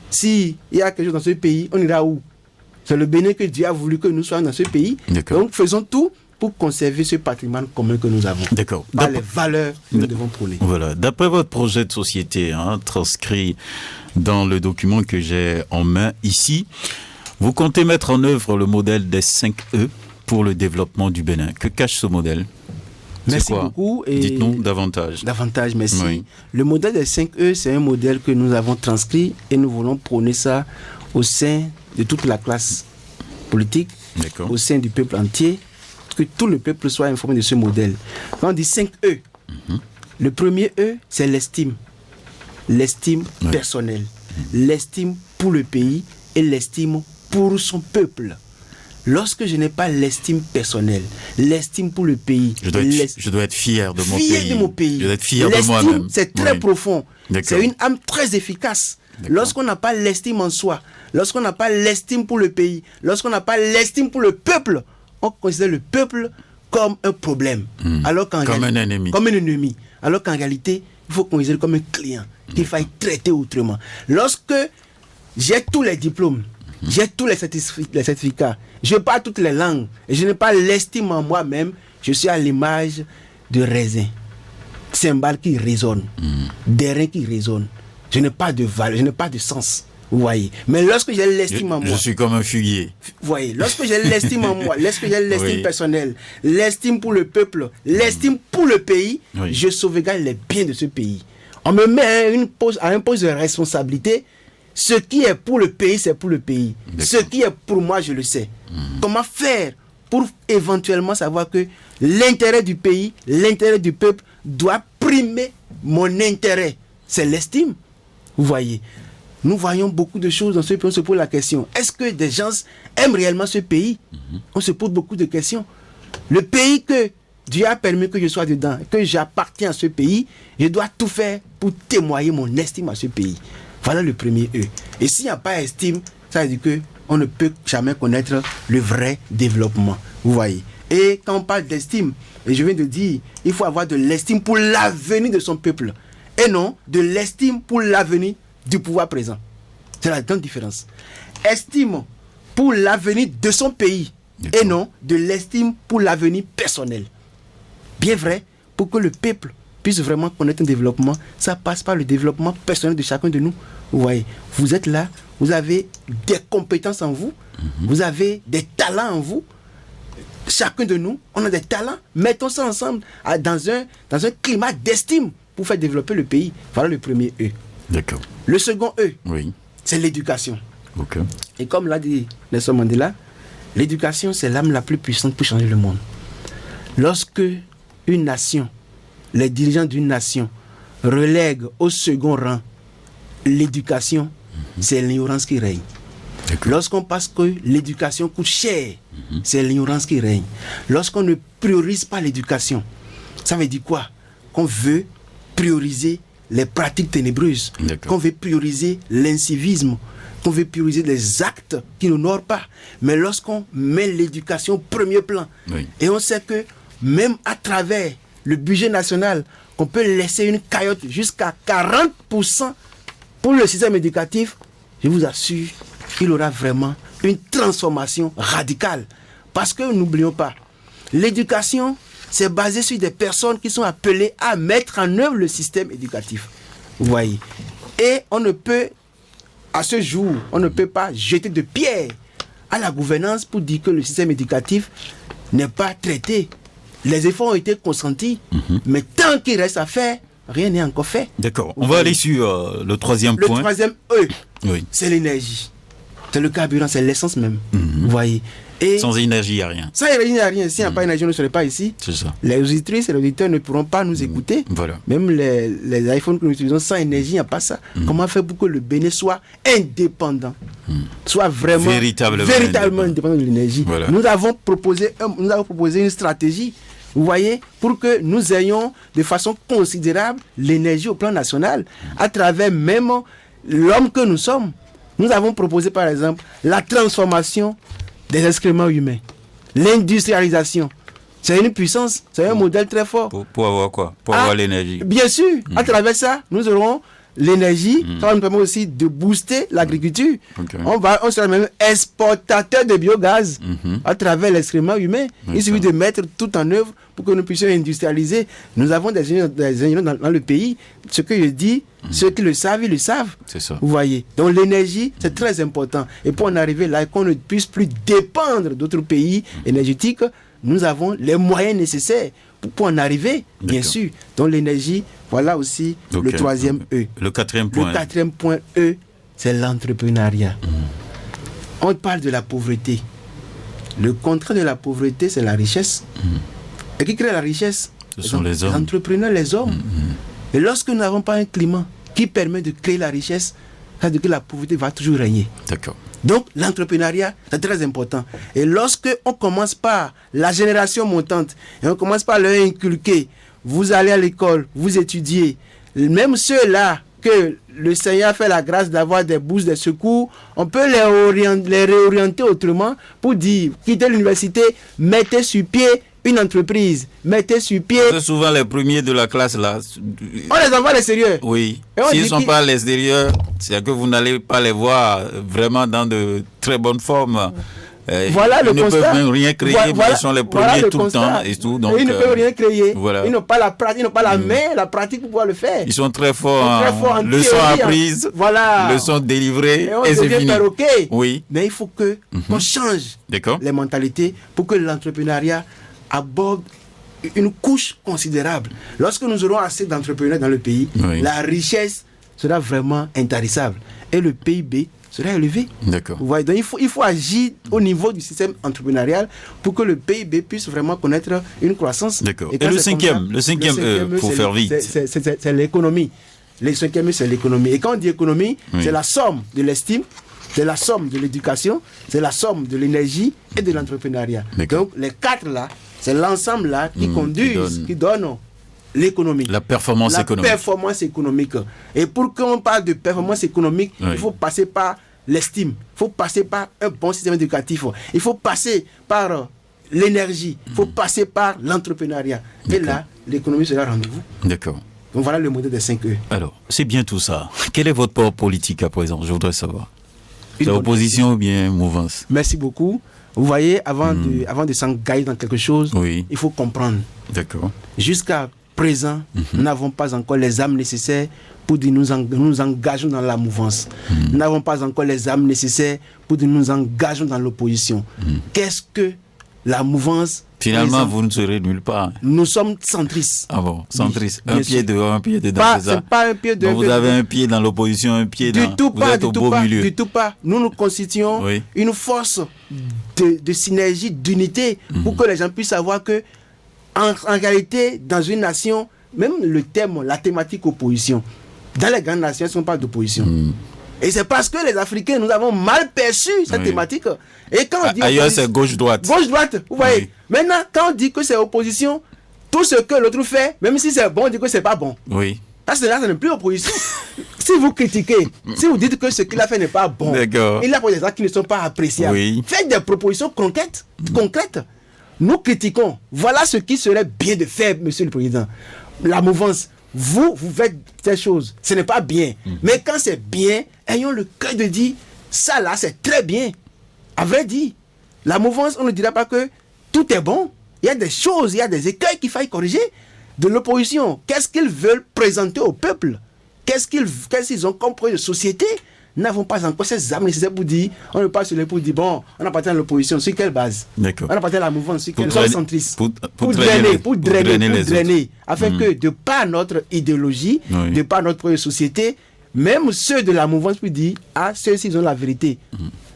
S'il y a quelque chose dans ce pays, on ira où? C'est le Bénin que Dieu a voulu que nous soyons dans ce pays. Donc faisons tout pour conserver ce patrimoine commun que nous avons. D'accord. Par les valeurs que nous devons prôner. Voilà. D'après votre projet de société, transcrit dans le document que j'ai en main ici, Vous comptez mettre en œuvre le modèle des 5 E pour le développement du Bénin. Que cache ce modèle? Merci beaucoup. Et dites-nous davantage. Davantage, merci. Oui. Le modèle des 5 E, c'est un modèle que nous avons transcrit et nous voulons prôner ça au sein de toute la classe politique, au sein du peuple entier, que tout le peuple soit informé de ce modèle. Quand on dit 5 E, le premier E, c'est l'estime. L'estime personnelle, l'estime pour le pays et l'estime pour son peuple. Lorsque je n'ai pas l'estime personnelle, l'estime pour le pays, je dois être fier de mon pays. Fier de mon pays. Je dois être fier de moi-même. C'est très profond. C'est une âme très efficace. Lorsqu'on n'a pas l'estime en soi, lorsqu'on n'a pas l'estime pour le pays, lorsqu'on n'a pas l'estime pour le peuple, on considère le peuple comme un problème. Alors comme un ennemi. Comme un ennemi. Alors qu'en réalité, il faut considérer comme un client qu'il faille traiter autrement. Lorsque j'ai tous les diplômes, j'ai tous les certificats, je parle toutes les langues et je n'ai pas l'estime en moi-même, je suis à l'image de raisin, cymbales qui résonnent, d'airain qui résonnent. Je n'ai pas de valeur, je n'ai pas de sens. Vous voyez. Mais lorsque j'ai l'estime en moi. Je suis comme un fuguier. Vous voyez. Lorsque j'ai l'estime en moi, lorsque j'ai l'estime personnelle, l'estime pour le peuple, l'estime pour le pays, je sauvegarde les biens de ce pays. On me met à un poste de responsabilité. Ce qui est pour le pays, c'est pour le pays. Ce qui est pour moi, je le sais. Comment faire pour éventuellement savoir que l'intérêt du pays, l'intérêt du peuple doit primer mon intérêt. C'est l'estime. Vous voyez. Nous voyons beaucoup de choses dans ce pays. On se pose la question. Est-ce que des gens aiment réellement ce pays? On se pose beaucoup de questions. Le pays que Dieu a permis que je sois dedans, que j'appartiens à ce pays, je dois tout faire pour témoigner mon estime à ce pays. Voilà le premier E. Et s'il n'y a pas d'estime, ça veut dire qu'on ne peut jamais connaître le vrai développement. Vous voyez. Et quand on parle d'estime, et je viens de dire, il faut avoir de l'estime pour l'avenir de son peuple. Et non de l'estime pour l'avenir du pouvoir présent. C'est la grande différence. Estime pour l'avenir de son pays. Et non de l'estime pour l'avenir personnel. Bien vrai, pour que le peuple puisse vraiment connaître un développement, ça passe par le développement personnel de chacun de nous. Vous voyez, vous êtes là, vous avez des compétences en vous, vous avez des talents en vous. Chacun de nous, on a des talents. Mettons ça ensemble dans un climat d'estime pour faire développer le pays. Voilà le premier E. D'accord. Le second E, c'est l'éducation. Et comme l'a dit Nelson Mandela, l'éducation, c'est l'âme la plus puissante pour changer le monde. Lorsque une nation, les dirigeants d'une nation relèguent au second rang l'éducation, c'est l'ignorance qui règne. Lorsqu'on pense que l'éducation coûte cher, c'est l'ignorance qui règne. Lorsqu'on ne priorise pas l'éducation, ça veut dire quoi? Qu'on veut prioriser les pratiques ténébreuses, qu'on veut prioriser l'incivisme, qu'on veut prioriser les actes qui n'honorent pas. Mais lorsqu'on met l'éducation au premier plan, et on sait que même à travers le budget national, qu'on peut laisser une caillotte jusqu'à 40% pour le système éducatif, je vous assure, il aura vraiment une transformation radicale. Parce que n'oublions pas, l'éducation, c'est basé sur des personnes qui sont appelées à mettre en œuvre le système éducatif. Vous voyez. Et on ne peut, à ce jour, on ne peut pas jeter de pierre à la gouvernance pour dire que le système éducatif n'est pas traité. Les efforts ont été consentis, mais tant qu'il reste à faire, rien n'est encore fait. D'accord. On va aller sur le troisième point. Le troisième E, c'est l'énergie. C'est le carburant, c'est l'essence même. Vous voyez. Et sans énergie, il n'y a rien. Sans énergie, il n'y a rien. S'il n'y a pas d'énergie, on ne serait pas ici. C'est ça. Les auditrices et les auditeurs ne pourront pas nous écouter. Voilà. Même les iPhones que nous utilisons, sans énergie, il n'y a pas ça. Comment faire pour que le Bénin soit indépendant, soit vraiment véritablement indépendant de l'énergie. Voilà. Nous avons proposé une stratégie, vous voyez, pour que nous ayons de façon considérable l'énergie au plan national, à travers même l'homme que nous sommes. Nous avons proposé par exemple la transformation des excréments humains, l'industrialisation. C'est une puissance, c'est un modèle très fort. Pour avoir quoi? Pour avoir l'énergie. Bien sûr, à travers ça, nous aurons l'énergie, ça va nous permettre aussi de booster l'agriculture. On sera même exportateur de biogaz à travers l'excrément humain. Il suffit de mettre tout en œuvre pour que nous puissions industrialiser. Nous avons des ingénieurs dans le pays. Ce que je dis, ceux qui le savent, ils le savent. C'est ça. Vous voyez. Donc l'énergie, c'est très important. Et pour en arriver là, qu'on ne puisse plus dépendre d'autres pays énergétiques, nous avons les moyens nécessaires pour en arriver, bien sûr. Donc l'énergie, voilà aussi le troisième E. Le quatrième point. Le quatrième point E, c'est l'entrepreneuriat. On parle de la pauvreté. Le contraire de la pauvreté, c'est la richesse. Et qui crée la richesse? Ce sont les hommes. Les entrepreneurs, les hommes. Et lorsque nous n'avons pas un climat qui permet de créer la richesse, ça veut dire que la pauvreté va toujours régner. D'accord. Donc, l'entrepreneuriat, c'est très important. Et lorsque on commence par la génération montante, et on commence par leur inculquer, vous allez à l'école, vous étudiez, même ceux-là que le Seigneur fait la grâce d'avoir des bourses de secours, on peut les réorienter autrement pour dire, quittez l'université, mettez sur pied une entreprise, mettez sur pied... C'est souvent les premiers de la classe là. On les envoie à l'extérieur. Oui. S'ils ne sont pas à l'extérieur, c'est que vous n'allez pas les voir vraiment dans de très bonnes formes. Voilà le constat. Ils ne peuvent même rien créer, mais ils sont les premiers tout le temps. Et tout, donc, ils ne peuvent rien créer. Voilà. Ils n'ont pas la pratique, ils n'ont pas la main, la pratique pour pouvoir le faire. Ils sont très forts en leçons apprises, leçons délivrées, et c'est fini. Perroquet. Oui. Mais il faut qu'on change les mentalités pour que l'entrepreneuriat aborde une couche considérable. Lorsque nous aurons assez d'entrepreneurs dans le pays, la richesse sera vraiment intarissable et le PIB sera élevé. D'accord. Vous voyez, donc il faut agir au niveau du système entrepreneurial pour que le PIB puisse vraiment connaître une croissance. D'accord. Et le cinquième pour faire vite. C'est l'économie. Le cinquième, c'est l'économie. Et quand on dit économie, c'est la somme de l'estime, c'est la somme de l'éducation, c'est la somme de l'énergie et de l'entrepreneuriat. Donc les quatre là, c'est l'ensemble là qui conduisent, qui donnent l'économie. La performance économique. Et pour qu'on parle de performance économique, il faut passer par l'estime, il faut passer par un bon système éducatif, il faut passer par l'énergie, il faut passer par l'entrepreneuriat. Et là, l'économie sera rendez-vous. D'accord. Donc voilà le modèle des 5 E. Alors, c'est bien tout ça. Quel est votre port politique à présent? Je voudrais savoir. C'est opposition ou bien mouvance? Merci beaucoup. Vous voyez, avant de s'engager dans quelque chose, il faut comprendre. D'accord. Jusqu'à présent, nous n'avons pas encore les âmes nécessaires pour dire nous engageons dans la mouvance. Nous n'avons pas encore les âmes nécessaires pour dire nous engageons dans l'opposition. Qu'est-ce que la mouvance? Finalement, vous ne serez nulle part. Nous sommes centristes. Ah bon, centristes. Un pied dehors, un pied dedans, c'est ça? Pas un pied dehors. Donc vous avez un pied dans l'opposition, un pied dans... Vous êtes au beau milieu. Du tout pas. Nous nous constituons une force de synergie, d'unité, pour que les gens puissent savoir que, en réalité, dans une nation, même le thème, la thématique opposition, dans les grandes nations, elles ne sont pas d'opposition. Et c'est parce que les Africains, nous avons mal perçu cette thématique. Et quand on dit ailleurs, c'est gauche-droite. Gauche-droite, vous voyez. Maintenant, quand on dit que c'est opposition, tout ce que l'autre fait, même si c'est bon, on dit que c'est pas bon. Oui. Parce que là, ce n'est plus opposition. Si vous critiquez, si vous dites que ce qu'il a fait n'est pas bon, il a fait des actes qui ne sont pas appréciables. Faites des propositions concrètes. Nous critiquons. Voilà ce qui serait bien de faire, Monsieur le Président. La mouvance. Vous faites ces choses, ce n'est pas bien. Mais quand c'est bien, ayons le cœur de dire, ça là, c'est très bien. À vrai dire, la mouvance, on ne dira pas que tout est bon. Il y a des choses, il y a des écueils qu'il faille corriger. De l'opposition, qu'est-ce qu'ils veulent présenter au peuple? Qu'est-ce qu'ils ont comme projet de société? Nous n'avons pas encore ces âmes nécessaires pour dire, on ne pas sur les pour dire, bon, on appartient à l'opposition, sur quelle base? D'accord. On appartient à la mouvance, sur quelle centriste? Pour drainer, afin que, de par notre idéologie, de par notre projet de société, même ceux de la mouvance puissent dire, ah, ceux-ci, ils ont la vérité,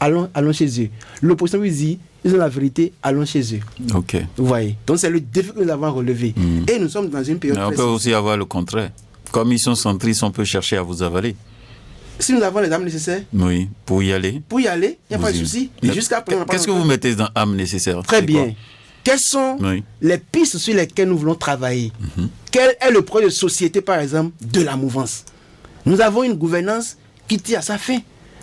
allons chez eux. L'opposition puisse dire, ils ont la vérité, allons chez eux. Ok. Vous voyez? Donc c'est le défi que nous avons relevé. Et nous sommes dans une période... Mais on peut aussi avoir le contraire. Comme ils sont centristes, on peut chercher à vous avaler. Si nous avons les âmes nécessaires, pour y aller, il n'y a pas de souci. Qu'est-ce que vous mettez dans âme nécessaire? Très bien. Quelles sont les pistes sur lesquelles nous voulons travailler? Quel est le projet de société, par exemple, de la mouvance? Nous avons une gouvernance qui tire à sa fin.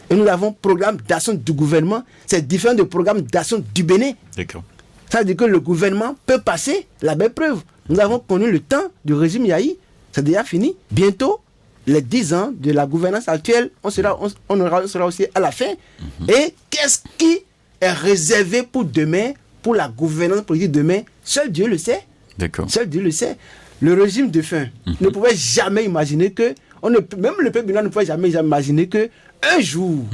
Et nous avons un programme d'action du gouvernement. C'est différent du programme d'action du Bénin. D'accord. Ça veut dire que le gouvernement peut passer la belle preuve. Nous avons connu le temps du régime Yahi. C'est déjà fini. Bientôt, les 10 ans de la gouvernance actuelle, on sera aussi à la fin. Et qu'est-ce qui est réservé pour demain, pour la gouvernance politique demain? Seul Dieu le sait. D'accord. Seul Dieu le sait. Le régime de faim ne pouvait jamais imaginer que, même le peuple ne pouvait jamais imaginer que un jour,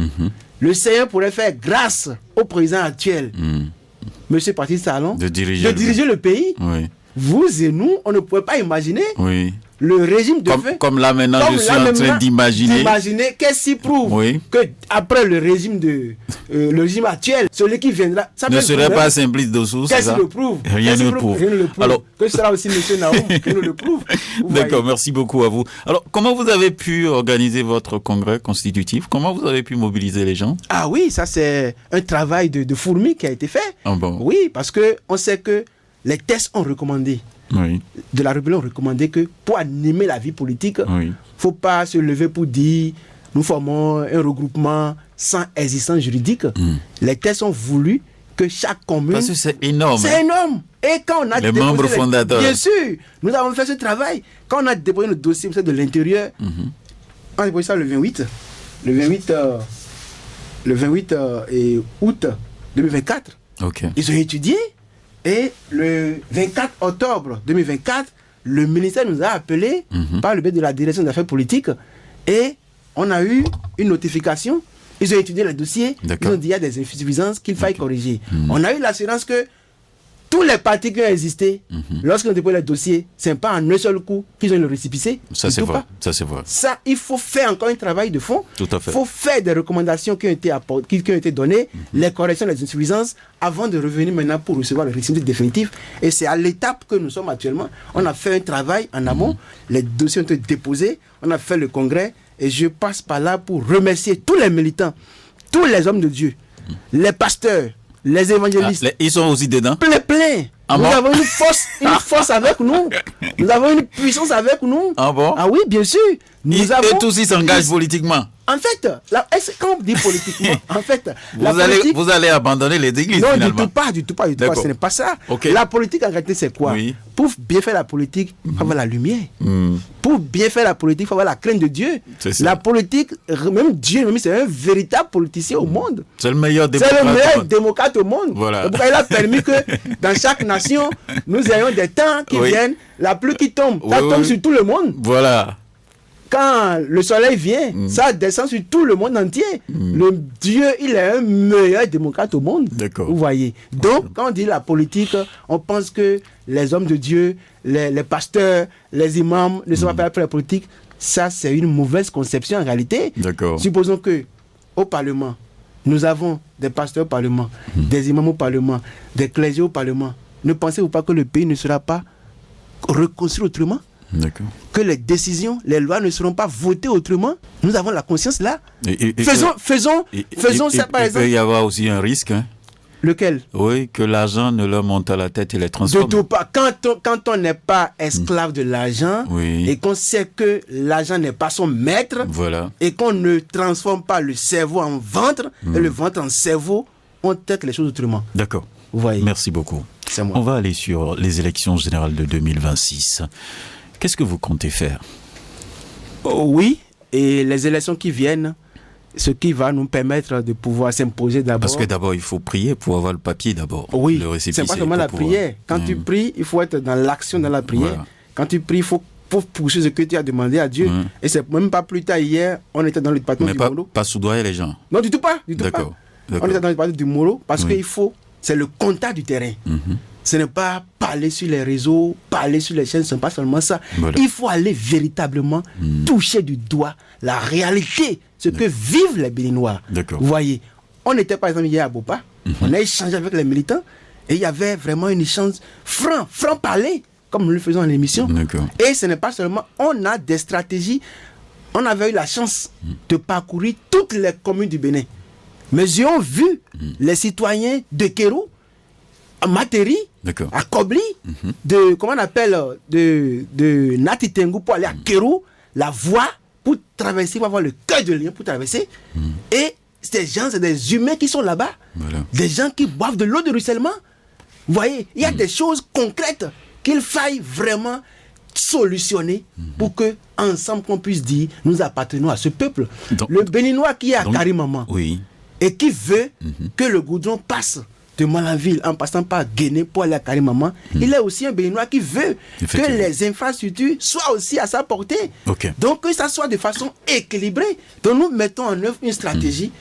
le Seigneur pourrait faire grâce au président actuel, Monsieur Patrice Talon, de diriger le pays. Oui. Vous et nous, on ne pouvait pas imaginer le régime de faim. Comme là maintenant, je suis en train d'imaginer. Qu'est-ce qui prouve que après le régime actuel, celui qui viendra, ça ne serait pas Simplice Dossou, c'est ça? Qu'est-ce qui le prouve? Rien ne le prouve. Alors, que sera aussi M. Naoum qui nous le prouve. D'accord, merci beaucoup à vous. Alors, comment vous avez pu organiser votre congrès constitutif? Comment vous avez pu mobiliser les gens? Ah oui, ça c'est un travail de fourmi qui a été fait. Ah bon? Oui, parce qu'on sait que les tests ont recommandé, de la rébellion ont recommandé que pour animer la vie politique, il ne faut pas se lever pour dire nous formons un regroupement sans existence juridique. Les tests ont voulu que chaque commune... Parce que c'est énorme. C'est énorme. Et quand on a les membres fondateurs. Bien sûr, nous avons fait ce travail. Quand on a déposé notre dossier de l'intérieur, on a déposé ça le 28 août 2024. Okay. Ils ont étudié. Et le 24 octobre 2024, le ministère nous a appelés par le biais de la direction des affaires politiques et on a eu une notification. Ils ont étudié le dossier. Ils ont dit qu'il y a des insuffisances qu'il faille corriger. On a eu l'assurance que tous les partis qui ont existé, lorsqu'ils ont déposé le dossier, ce n'est pas en un seul coup qu'ils ont eu le récépissé. Ça, c'est vrai. Ça, c'est vrai. Ça, il faut faire encore un travail de fond. Tout à fait. Il faut faire des recommandations qui ont été données, les corrections des insuffisances, avant de revenir maintenant pour recevoir le récépissé définitif. Et c'est à l'étape que nous sommes actuellement. On a fait un travail en amont, les dossiers ont été déposés, on a fait le congrès, et je passe par là pour remercier tous les militants, tous les hommes de Dieu, les pasteurs, les évangélistes. Ils sont aussi dedans? Plein. Nous avons une force avec nous. Nous avons une puissance avec nous. Ah bon? Ah oui, bien sûr. Et tous ils s'engagent politiquement? En fait, quand on dit politiquement, en fait, vous allez abandonner les églises non, finalement? Du tout pas. Ce n'est pas ça. Okay. La politique en réalité, c'est quoi? Pour bien faire la politique, il faut avoir la lumière. Pour bien faire la politique, il faut avoir la crainte de Dieu. La politique, même Dieu, c'est un véritable politicien au monde. C'est le meilleur démocrate au monde. Voilà. Donc, il a permis que dans chaque nation, nous ayons des temps qui viennent, la pluie qui tombe, ça tombe sur tout le monde. Voilà. Quand le soleil vient, ça descend sur tout le monde entier. Le Dieu, il est un meilleur démocrate au monde. D'accord. Vous voyez. Donc, quand on dit la politique, on pense que les hommes de Dieu, les pasteurs, les imams ne sont pas prêts pour la politique. Ça, c'est une mauvaise conception en réalité. D'accord. Supposons que au Parlement, nous avons des pasteurs au Parlement, des imams au Parlement, des clergés au Parlement. Ne pensez-vous pas que le pays ne sera pas reconstruit autrement? D'accord. Que les décisions, les lois ne seront pas votées autrement? Nous avons la conscience là. Faisons ça par exemple. Il peut y avoir aussi un risque. Lequel? Oui, que l'argent ne leur monte à la tête et les transforme. De tout pas. Quand on n'est pas esclave de l'argent et qu'on sait que l'argent n'est pas son maître et qu'on ne transforme pas le cerveau en ventre et le ventre en cerveau, on traite les choses autrement. D'accord. Vous voyez. Merci beaucoup. C'est moi. On va aller sur les élections générales de 2026. Qu'est-ce que vous comptez faire? Oui, et les élections qui viennent, ce qui va nous permettre de pouvoir s'imposer d'abord. Parce que d'abord, il faut prier pour avoir le papier d'abord. Oui, c'est pas seulement la prière. Quand tu pries, il faut être dans l'action, dans la prière. Voilà. Quand tu pries, il faut poursuivre ce que tu as demandé à Dieu. Et c'est même pas plus tard hier, on était dans le département du Molo. Pas soudoyer les gens? Non, du tout pas. D'accord. On était dans le département du Molo parce qu'il faut, c'est le contact du terrain. Ce n'est pas parler sur les réseaux, parler sur les chaînes, ce n'est pas seulement ça. Voilà. Il faut aller véritablement toucher du doigt la réalité, ce que vivent les Béninois. Vous voyez, on était par exemple hier à Bopa, on a échangé avec les militants et il y avait vraiment une échange franc parler, comme nous le faisons à l'émission. Et ce n'est pas seulement, on a des stratégies, on avait eu la chance de parcourir toutes les communes du Bénin. Mais j'ai vu les citoyens de Kérou, à Materi, à Kobli, de, comment on appelle, de Natitengu pour aller à Kérou, la voie pour traverser, pour avoir le cœur de lion pour traverser. Et ces gens, c'est des humains qui sont là-bas, des gens qui boivent de l'eau de ruissellement. Vous voyez, il y a des choses concrètes qu'il faille vraiment solutionner pour que ensemble qu'on puisse dire nous appartenons à ce peuple. Donc, le Béninois qui est à Karimama et qui veut que le goudron passe de Malanville en passant par Guinée pour aller à Karimama, il est aussi un Béninois qui veut que les infrastructures soient aussi à sa portée. Donc que ça soit de façon équilibrée. Donc nous mettons en œuvre une stratégie,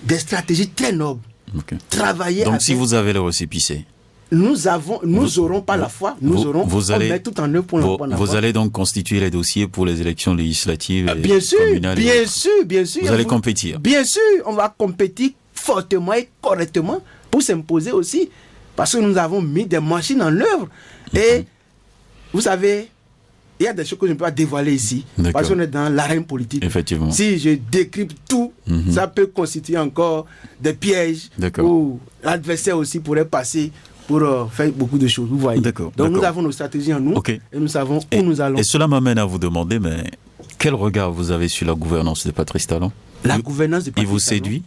des stratégies très nobles. Travailler. Donc si vous avez le récépissé, nous aurons pas la foi, on met tout en œuvre pour la Vous allez donc constituer les dossiers pour les élections législatives bien sûr. Vous allez compétir. Bien sûr, on va compétir fortement et correctement pour s'imposer aussi, parce que nous avons mis des machines en œuvre. Et vous savez, il y a des choses que je ne peux pas dévoiler ici, parce qu'on est dans l'arène politique. Effectivement. Si je décrypte tout, ça peut constituer encore des pièges où l'adversaire aussi pourrait passer pour faire beaucoup de choses, vous voyez. Donc nous avons nos stratégies en nous et nous savons où nous allons. Et cela m'amène à vous demander, mais quel regard vous avez sur la gouvernance de Patrice Talon? La gouvernance de Patrice Talon. Il vous séduit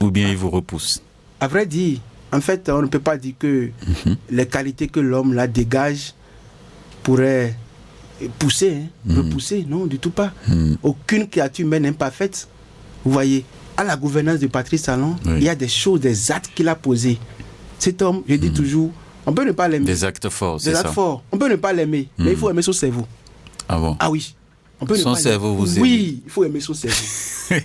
ou bien il vous repousse? À vrai dire, en fait, on ne peut pas dire que les qualités que l'homme la dégage pourraient pousser, repousser, non, du tout pas. Aucune créature humaine n'est parfaite. Vous voyez, à la gouvernance de Patrice Talon, il y a des choses, des actes qu'il a posés. Cet homme, je dis toujours, on peut ne pas l'aimer. Des actes forts, c'est ça. Des actes forts. On peut ne pas l'aimer, mais il faut aimer son cerveau. Ah bon? Ah oui. On peut son cerveau, vous aimez? Oui, il faut aimer son cerveau.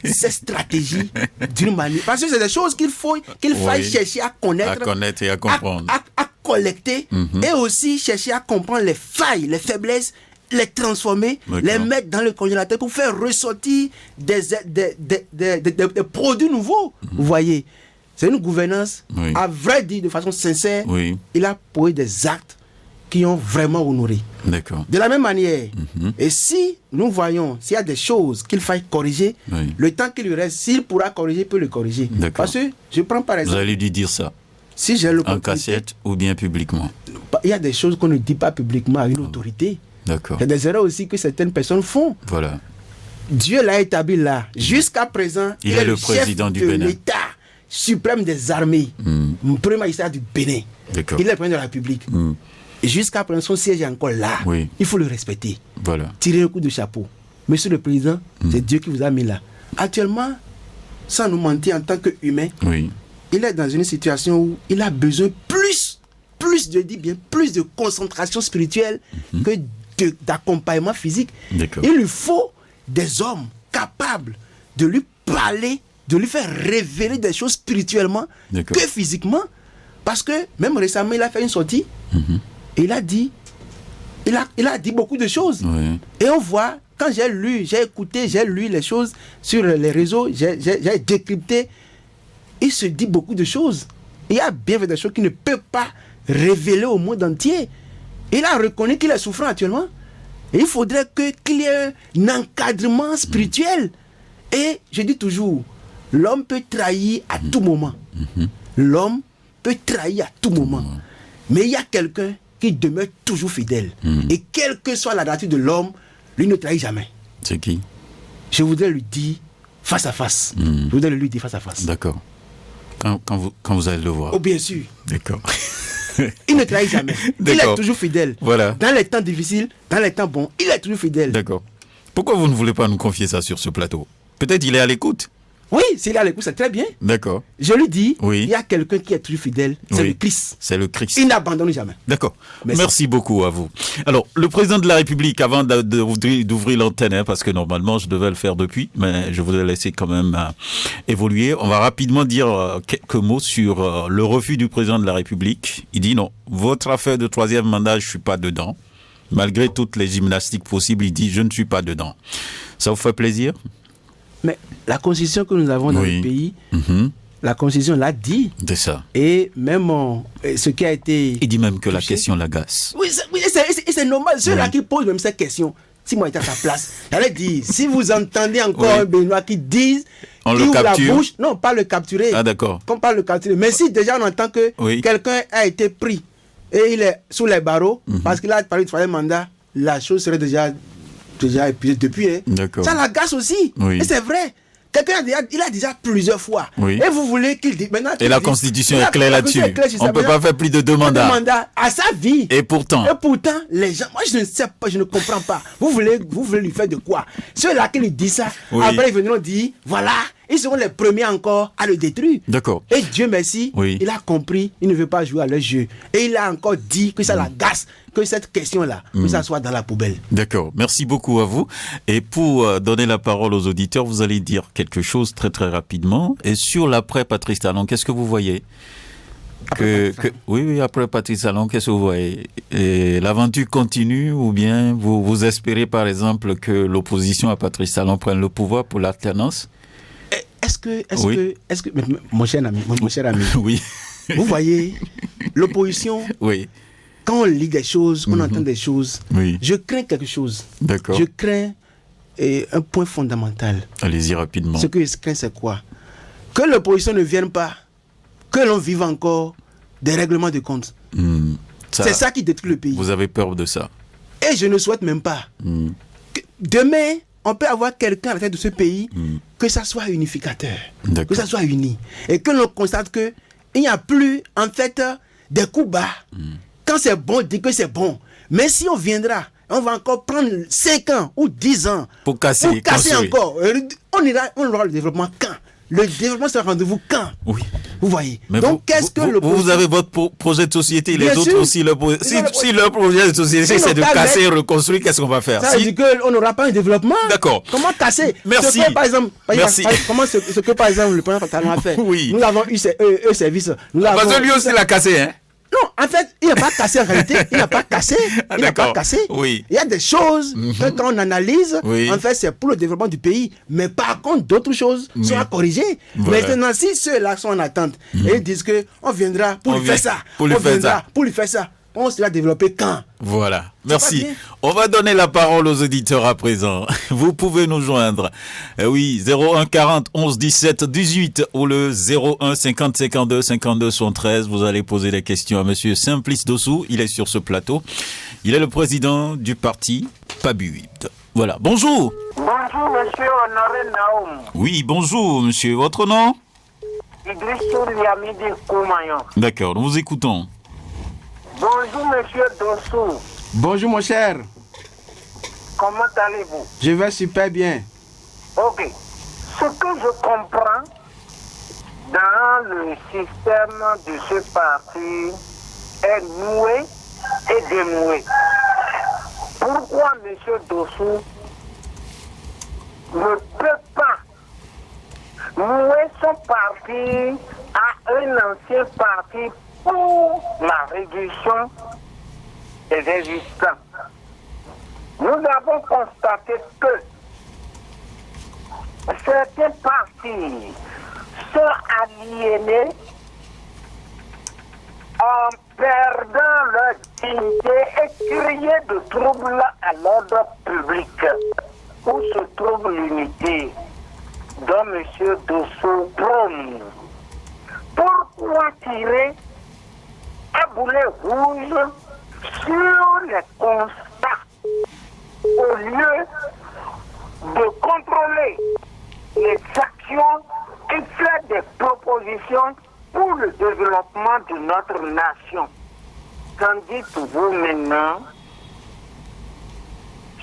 Cette stratégie, d'une manière. Parce que c'est des choses qu'il faille chercher à connaître. À connaître et à comprendre. À collecter et aussi chercher à comprendre les failles, les faiblesses, les transformer, les mettre dans le congélateur pour faire ressortir des produits nouveaux. Vous voyez, c'est une gouvernance, à vrai dire, de façon sincère. Il a posé des actes qui ont vraiment honoré. De la même manière, et si nous voyons s'il y a des choses qu'il faille corriger, le temps qu'il lui reste, s'il pourra corriger, il peut le corriger. Parce que, je prends par exemple... Vous allez lui dire ça si j'ai en cassette ou bien publiquement? Il y a des choses qu'on ne dit pas publiquement à une autorité. Il y a des erreurs aussi que certaines personnes font. Voilà. Dieu l'a établi là. Jusqu'à présent, il est le président du Bénin. L'État suprême des armées, le premier magistrat du Bénin. Il est le président de la République. Et jusqu'à présent, son siège est encore là. Il faut le respecter. Tirer le coup de chapeau. Monsieur le Président, c'est Dieu qui vous a mis là. Actuellement, sans nous mentir en tant qu'humain, il est dans une situation où il a besoin plus de concentration spirituelle que d'accompagnement physique. Il lui faut des hommes capables de lui parler, de lui faire révéler des choses spirituellement que physiquement. Parce que même récemment, il a fait une sortie et il a dit beaucoup de choses. Et on voit, quand j'ai lu les choses sur les réseaux, j'ai décrypté, il se dit beaucoup de choses. Il y a bien des choses qu'il ne peut pas révéler au monde entier. Il a reconnu qu'il est souffrant actuellement. Et il faudrait qu'il y ait un encadrement spirituel. Et je dis toujours, l'homme peut trahir à tout moment. L'homme peut trahir à tout moment. Mais il y a quelqu'un qui demeure toujours fidèle. Et quelle que soit la nature de l'homme, lui ne trahit jamais. C'est qui? Je voudrais lui dire face à face. Je voudrais lui dire face à face. D'accord. Quand vous allez le voir. Oh, bien sûr. D'accord. Il ne trahit jamais. Il est toujours fidèle. Voilà. Dans les temps difficiles, dans les temps bons, il est toujours fidèle. D'accord. Pourquoi vous ne voulez pas nous confier ça sur ce plateau? Peut-être il est à l'écoute. Oui, s'il est à l'écoute, c'est très bien. D'accord. Je lui dis, il y a quelqu'un qui est toujours fidèle, c'est le Christ. C'est le Christ. Il n'abandonne jamais. D'accord. Merci beaucoup à vous. Alors, le président de la République, avant d'ouvrir l'antenne, parce que normalement je devais le faire depuis, mais je voudrais laisser quand même évoluer. On va rapidement dire quelques mots sur le refus du président de la République. Il dit non, votre affaire de 3e mandat, je suis pas dedans. Malgré toutes les gymnastiques possibles, il dit je ne suis pas dedans. Ça vous fait plaisir? Mais la constitution que nous avons dans le pays, la constitution l'a dit. C'est ça. Et même ce qui a été... Il dit même que la question l'agace. Oui, c'est normal. Ceux-là qui posent même cette question, si moi j'étais à sa place, j'allais dire, si vous entendez encore un Béninois qui dit... On le capture? La bouche, non, pas le capturer. Ah d'accord. Qu'on parle le capturer. Mais si déjà on entend que quelqu'un a été pris et il est sous les barreaux, parce qu'il a parlé du 3e mandat, la chose serait déjà épuisée depuis. Ça l'agace aussi. Et c'est vrai. Quelqu'un il a déjà plusieurs fois. Oui. Et vous voulez qu'il dise maintenant. Et la Constitution est claire là-dessus. On ne peut pas faire plus de 2 Un mandats. mandat à sa vie. Et pourtant, les gens, moi je ne sais pas, je ne comprends pas. Vous voulez lui faire de quoi? Ceux-là qui lui disent ça, Oui. après ils viendront dire, voilà, ils seront les premiers encore à le détruire. D'accord. Et Dieu merci, Oui. il a compris, il ne veut pas jouer à leur jeu. Et il a encore dit que ça l'agace, que cette question-là, que ça soit dans la poubelle. D'accord. Merci beaucoup à vous. Et pour donner la parole aux auditeurs, vous allez dire quelque chose très très rapidement. Et sur l'après Patrice Talon, qu'est-ce que vous voyez? Oui, après Patrice Talon, qu'est-ce que vous voyez? Et l'aventure continue ou bien vous espérez par exemple que l'opposition à Patrice Talon prenne le pouvoir pour l'alternance? Est-ce que, mon cher ami, Oui. vous voyez, l'opposition, Oui. quand on lit des choses, on entend des choses, Oui. je crains quelque chose. D'accord. Je crains un point fondamental. Allez-y rapidement. Ce que je crains, c'est quoi? Que l'opposition ne vienne pas, que l'on vive encore des règlements de compte. C'est ça qui détruit le pays. Vous avez peur de ça? Et je ne souhaite même pas. Que demain, on peut avoir quelqu'un à la tête de ce pays, que ça soit unificateur, que ça soit uni. Et que l'on constate qu'il n'y a plus, en fait, des coups bas. Quand c'est bon, on dit que c'est bon. Mais si on viendra, on va encore prendre 5 ans ou 10 ans pour casser encore. On aura le développement quand? Le développement sera rendez-vous quand? Oui. Vous voyez. Mais donc, vous avez votre projet de société, les autres aussi. Si leur projet de société, c'est de casser et reconstruire, qu'est-ce qu'on va faire? Ça veut dire qu'on n'aura pas un développement. D'accord. Comment casser? Merci. Par exemple, ce que par exemple le président Talon a fait. Oui. Nous avons eu service. Parce que lui aussi l'a cassé, hein? Non, en fait, il n'a pas cassé en réalité. Il n'a pas cassé. Il n'a pas cassé. Oui. Il y a des choses que quand on analyse, oui. en fait, c'est pour le développement du pays. Mais par contre, d'autres choses sont à corriger. Voilà. Maintenant, si ceux-là sont en attente et ils disent qu'on viendra pour lui faire ça, pour lui faire ça, on sera développé quand? Voilà, merci. On va donner la parole aux auditeurs à présent. Vous pouvez nous joindre. Oui, 01 40 11 17 18 ou le 01 50 52 52 73. Vous allez poser des questions à monsieur Simplice Dossou. Il est sur ce plateau. Il est le président du parti PABUID. Voilà, bonjour. Bonjour, monsieur Honoré Naoum. Oui, bonjour, monsieur. Votre nom? Idrissou Liamidi Koumayon. D'accord, nous vous écoutons. Bonjour, monsieur Dossou. Bonjour, mon cher. Comment allez-vous? Je vais super bien. Ok. Ce que je comprends dans le système de ce parti est noué et dénoué. Pourquoi monsieur Dossou ne peut pas nouer son parti à un ancien parti pour la réduction des résistants? Nous avons constaté que certains partis sont aliénés en perdant leur dignité et crier de troubles à l'ordre public. Où se trouve l'unité dont M. Dossou prône? Pourquoi tirer à boulet rouge sur les constats au lieu de contrôler les actions et faire des propositions pour le développement de notre nation? Qu'en dites-vous maintenant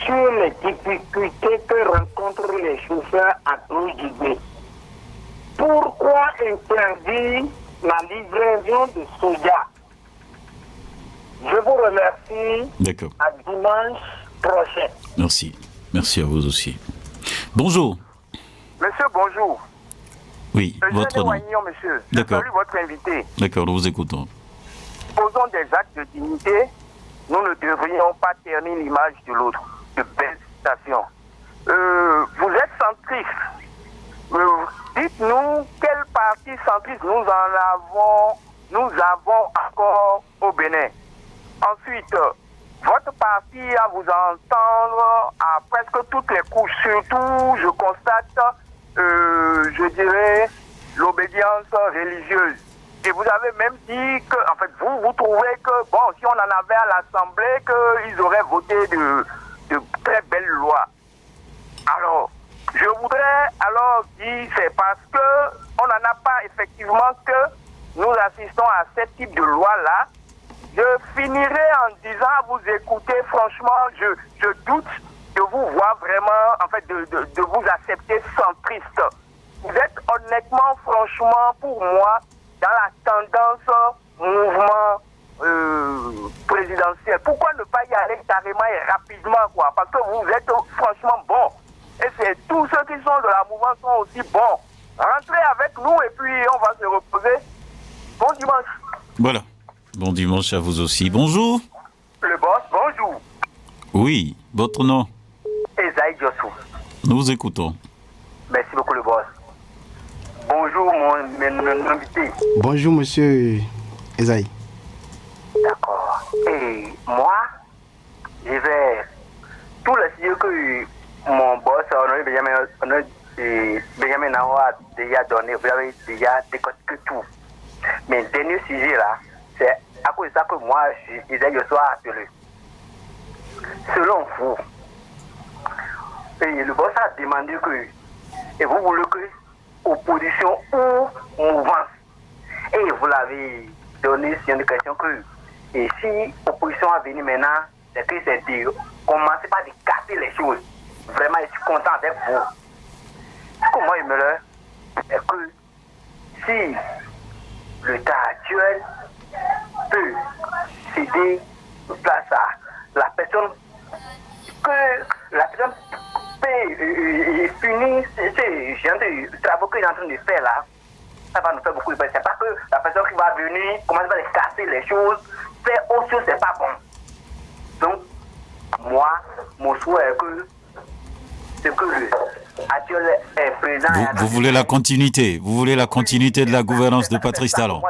sur les difficultés que rencontrent les chauffeurs à Toulouse? Pourquoi interdire la livraison de soja? Je vous remercie. D'accord. À dimanche prochain. Merci. Merci à vous aussi. Bonjour. Monsieur, bonjour. Oui, votre nom. Wagnon, monsieur. D'accord. Je salue votre invité. D'accord, nous vous écoutons. Posons des actes de dignité. Nous ne devrions pas ternir l'image de l'autre. De belles citations. Vous êtes centriste. Dites-nous quel parti centriste nous avons encore au Bénin. Ensuite, votre parti, à vous entendre, à presque toutes les couches, surtout, je constate, je dirais, l'obédience religieuse. Et vous avez même dit que, en fait, vous trouvez que, bon, si on en avait à l'Assemblée, qu'ils auraient voté de très belles lois. Alors, Je voudrais alors dire, c'est parce que on n'en a pas effectivement que nous assistons à ce type de loi-là. Je finirai en disant à vous écouter, franchement, je doute de vous voir vraiment, en fait, de vous accepter centriste. Vous êtes honnêtement, franchement, pour moi, dans la tendance mouvement présidentiel. Pourquoi ne pas y aller carrément et rapidement, quoi? Parce que vous êtes franchement bon. Et c'est tous ceux qui sont de la mouvement sont aussi bons. Rentrez avec nous et puis on va se reposer. Bon dimanche. Voilà. Bon dimanche à vous aussi. Bonjour. Le boss, bonjour. Oui, votre nom? Esaïe Diossou. Nous vous écoutons. Merci beaucoup le boss. Bonjour mon invité. Bonjour monsieur Esaïe. D'accord. Et moi, je vais tout le sujet que mon boss, Benjamin Nahou a déjà donné, vous avez déjà décortiqué tout. Mais le dernier sujet là, c'est à cause de ça que moi, je sois appelé. Selon vous, et le boss a demandé que, et vous voulez que opposition ou mouvance, et vous l'avez donné sur une question que, et si opposition a venu maintenant, c'est que c'est de commencer par de casser les choses. Vraiment, je suis content avec vous. Ce que moi, il me le est que si l'État actuel peut céder place à la personne, que la personne peut finir ce travaux qu'il est en train de faire là, ça va nous faire beaucoup de peine. C'est pas que la personne qui va venir commencer à casser les choses, faire autre chose, c'est pas bon. Donc, moi, mon souhait est que actuel est présent. Vous voulez la continuité. Vous voulez la continuité de la gouvernance de Patrice Talon.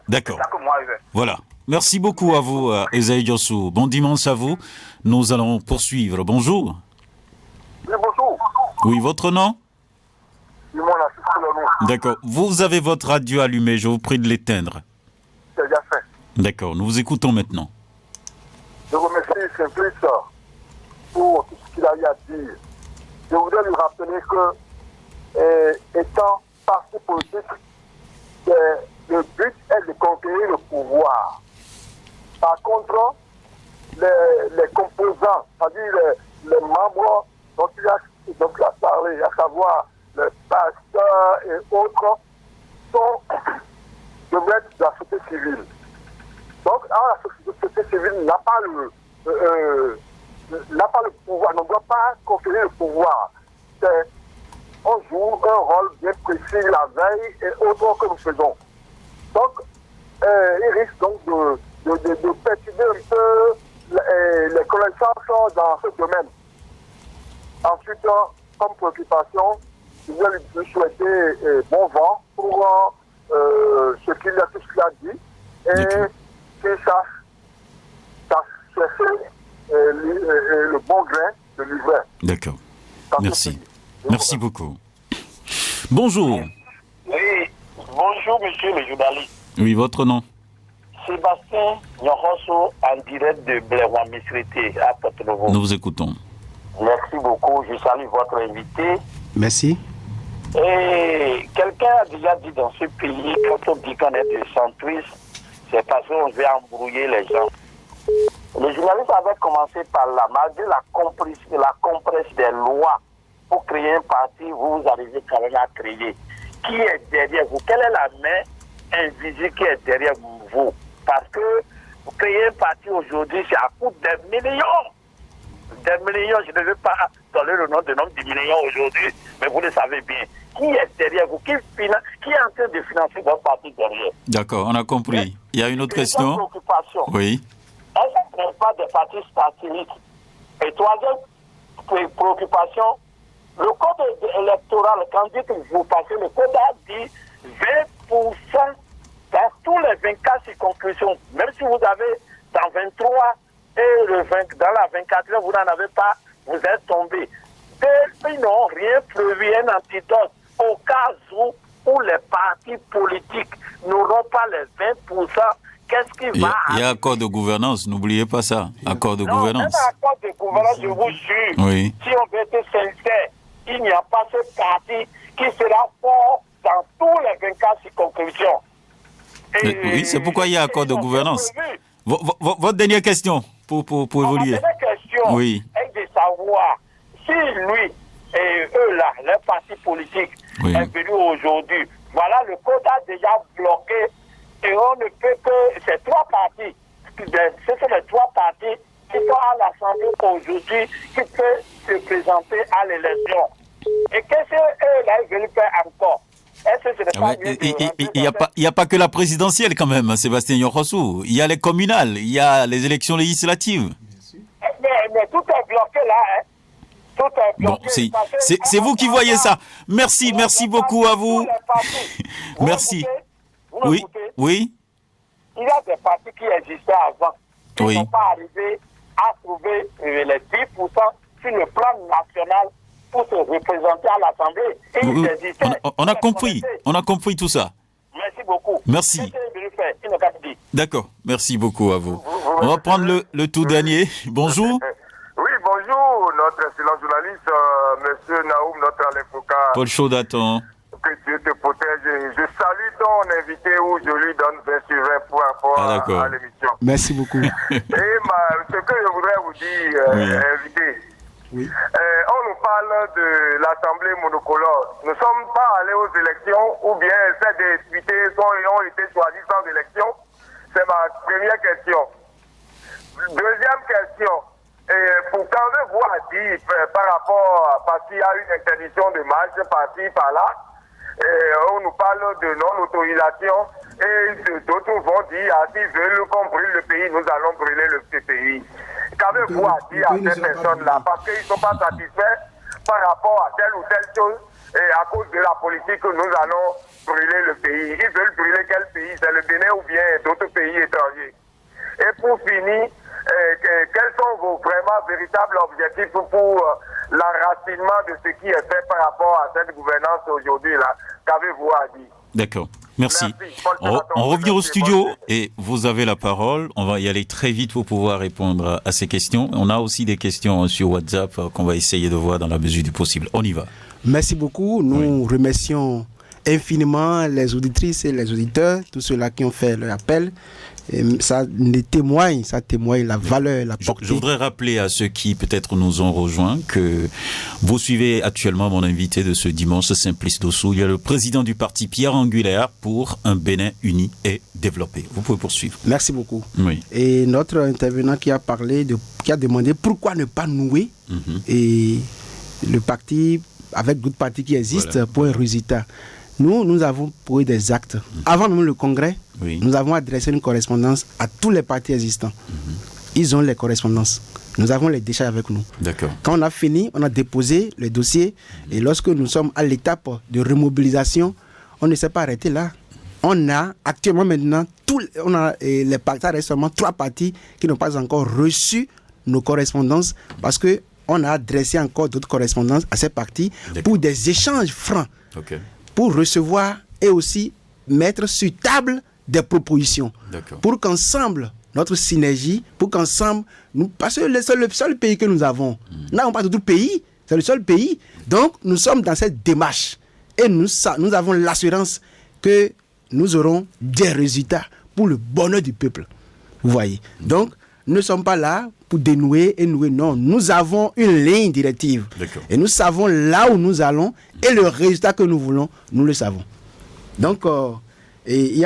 D'accord. Voilà. Merci beaucoup à vous, Esaïe Diossou. Bon dimanche à vous. Nous allons poursuivre. Bonjour. Oui, bonjour. Oui, votre nom? D'accord. Vous avez votre radio allumée. Je vous prie de l'éteindre. C'est déjà fait. D'accord. Nous vous écoutons maintenant. Je remercie Simplice pour tout ce qu'il a eu à dire. Je voudrais lui rappeler que, étant parti politique, le but est de conquérir le pouvoir. Par contre, les composants, c'est-à-dire les membres dont il a parlé, à savoir les pasteurs et autres, devraient être de la société civile. Donc, la société civile n'a pas le pouvoir, ne doit pas conférer le pouvoir. On joue un rôle bien précis la veille et autres que nous faisons. Donc, il risque donc de perturber un peu les connaissances dans ce domaine. Ensuite, comme préoccupation, je vais lui souhaiter bon vent pour tout ce qu'il a dit et qu'il sache chercher le bon grain de livret. D'accord. Merci. Merci beaucoup. Bonjour. Oui, bonjour monsieur le journaliste. Oui, votre nom? Sébastien Nyoroso, en direct de Bléwan Misrité à Porto-Novo. Nous vous écoutons. Merci beaucoup, je salue votre invité. Merci. Et quelqu'un a déjà dit dans ce pays, quand on dit qu'on est de centristes, c'est parce qu'on veut embrouiller les gens. Le journaliste avait commencé par là, malgré la compresse des lois pour créer un parti, vous arrivez quand même à créer. Qui est derrière vous? Quelle est la main invisible qui est derrière vous? Parce que créer un parti aujourd'hui, c'est à coût des millions. Des millions, je ne veux pas donner le nom de nombre de millions aujourd'hui, mais vous le savez bien. Qui est derrière vous? Qui est en train de financer votre parti derrière? D'accord, on a compris. Il y a une autre question? Oui. Est-ce que ce n'est pas des partis statistiques? Et troisième préoccupation, le code électoral, quand dit que vous passez, le code a dit 20% dans tous les 24 circonscriptions. Même si vous avez dans 23 et dans la 24, vous n'en avez pas, vous êtes tombé. Ils n'ont rien prévu, un antidote au cas où les partis politiques n'auront pas les 20%. Qu'est-ce qui va... Il y a accord de gouvernance, n'oubliez pas ça. Accord de gouvernance. Même accord de gouvernance, je vous jure. Oui. Si on veut être sincère, il n'y a pas ce parti qui sera fort dans tous les 24 circonscriptions. Oui, c'est pourquoi il y a accord de gouvernance. Votre dernière question pour évoluer. Ma dernière question est de savoir si lui et eux là, les partis politiques, est venu aujourd'hui. Voilà, le code a déjà bloqué et on ne peut que ces trois partis. Ce sont les trois partis qui sont à l'Assemblée aujourd'hui qui peuvent se présenter à l'élection. Et qu'est-ce qu'eux là ils veulent faire encore? Est-ce que ce n'est pas mieux il n'y a pas que la présidentielle quand même, Sébastien Yorossou. Il y a les communales, il y a les élections législatives. Mais tout est bloqué là, hein. Tout est bloqué. Bon, c'est vous qui voyez ça. Merci beaucoup à vous. Merci. Oui. Il y a des partis qui existaient avant, qui ne sont pas arrivés à trouver les 10% sur le plan national pour se représenter à l'Assemblée. On a compris tout ça. Merci beaucoup. Merci. D'accord, merci beaucoup à vous. On va prendre le tout dernier. Bonjour. Oui, bonjour, notre excellent journaliste, monsieur Naoum, notre Alain Foucault. Paul Chaudaton. Que Dieu te protège. Je salue ton invité où je lui donne 20 sur 20 pour rapport à l'émission. Merci beaucoup. Et ce que je voudrais vous dire, invité, on nous parle de l'Assemblée monocolore. Nous ne sommes pas allés aux élections ou bien ces députés ont été choisis sans élection. C'est ma première question. Deuxième question. Pourtant, je vois dire par rapport, parce qu'il y a une interdiction de marche par-ci, par-là, on nous parle de non-autorisation et d'autres vont dire, s'ils veulent qu'on brûle le pays, nous allons brûler le pays. Qu'avez-vous à dire à ces personnes-là? Parce qu'ils ne sont pas satisfaits par rapport à telle ou telle chose et à cause de la politique, nous allons brûler le pays. Ils veulent brûler quel pays? C'est le Bénin ou bien d'autres pays étrangers? Et pour finir, quels sont vos vraiment véritables objectifs pour l'enracinement de ce qui est fait par rapport à cette gouvernance aujourd'hui-là? Qu'avez-vous à dire? D'accord. Merci. On revient au studio et vous avez la parole. On va y aller très vite pour pouvoir répondre à ces questions. On a aussi des questions sur WhatsApp qu'on va essayer de voir dans la mesure du possible. On y va. Merci beaucoup. Nous remercions infiniment les auditrices et les auditeurs, tous ceux-là qui ont fait leur appel. Et ça témoigne la valeur, la portée. Je voudrais rappeler à ceux qui peut-être nous ont rejoints que vous suivez actuellement mon invité de ce dimanche, Simplice Dossou. Il y a le président du parti Pierre Angulaire pour un Bénin uni et développé. Vous pouvez poursuivre. Merci beaucoup. Oui. Et notre intervenant qui a demandé pourquoi ne pas nouer et le parti avec d'autres partis qui existent pour un résultat. Nous avons posé des actes. Avant même le congrès, nous avons adressé une correspondance à tous les partis existants. Ils ont les correspondances. Nous avons les décharges avec nous. D'accord. Quand on a fini, on a déposé le dossier. Et lorsque nous sommes à l'étape de remobilisation, on ne s'est pas arrêté là. On a actuellement maintenant, les partis, récemment 3 partis qui n'ont pas encore reçu nos correspondances parce qu'on a adressé encore d'autres correspondances à ces partis pour des échanges francs. Okay. Pour recevoir et aussi mettre sur table des propositions. Pour qu'ensemble, notre synergie, pour qu'ensemble, parce que c'est le seul pays que nous avons. Nous n'avons pas d'autres pays, c'est le seul pays. Donc, nous sommes dans cette démarche. Et nous avons l'assurance que nous aurons des résultats pour le bonheur du peuple. Vous voyez. Donc, nous ne sommes pas là pour dénouer et nouer. Non, nous avons une ligne directive. Et nous savons là où nous allons et le résultat que nous voulons, nous le savons. Donc, il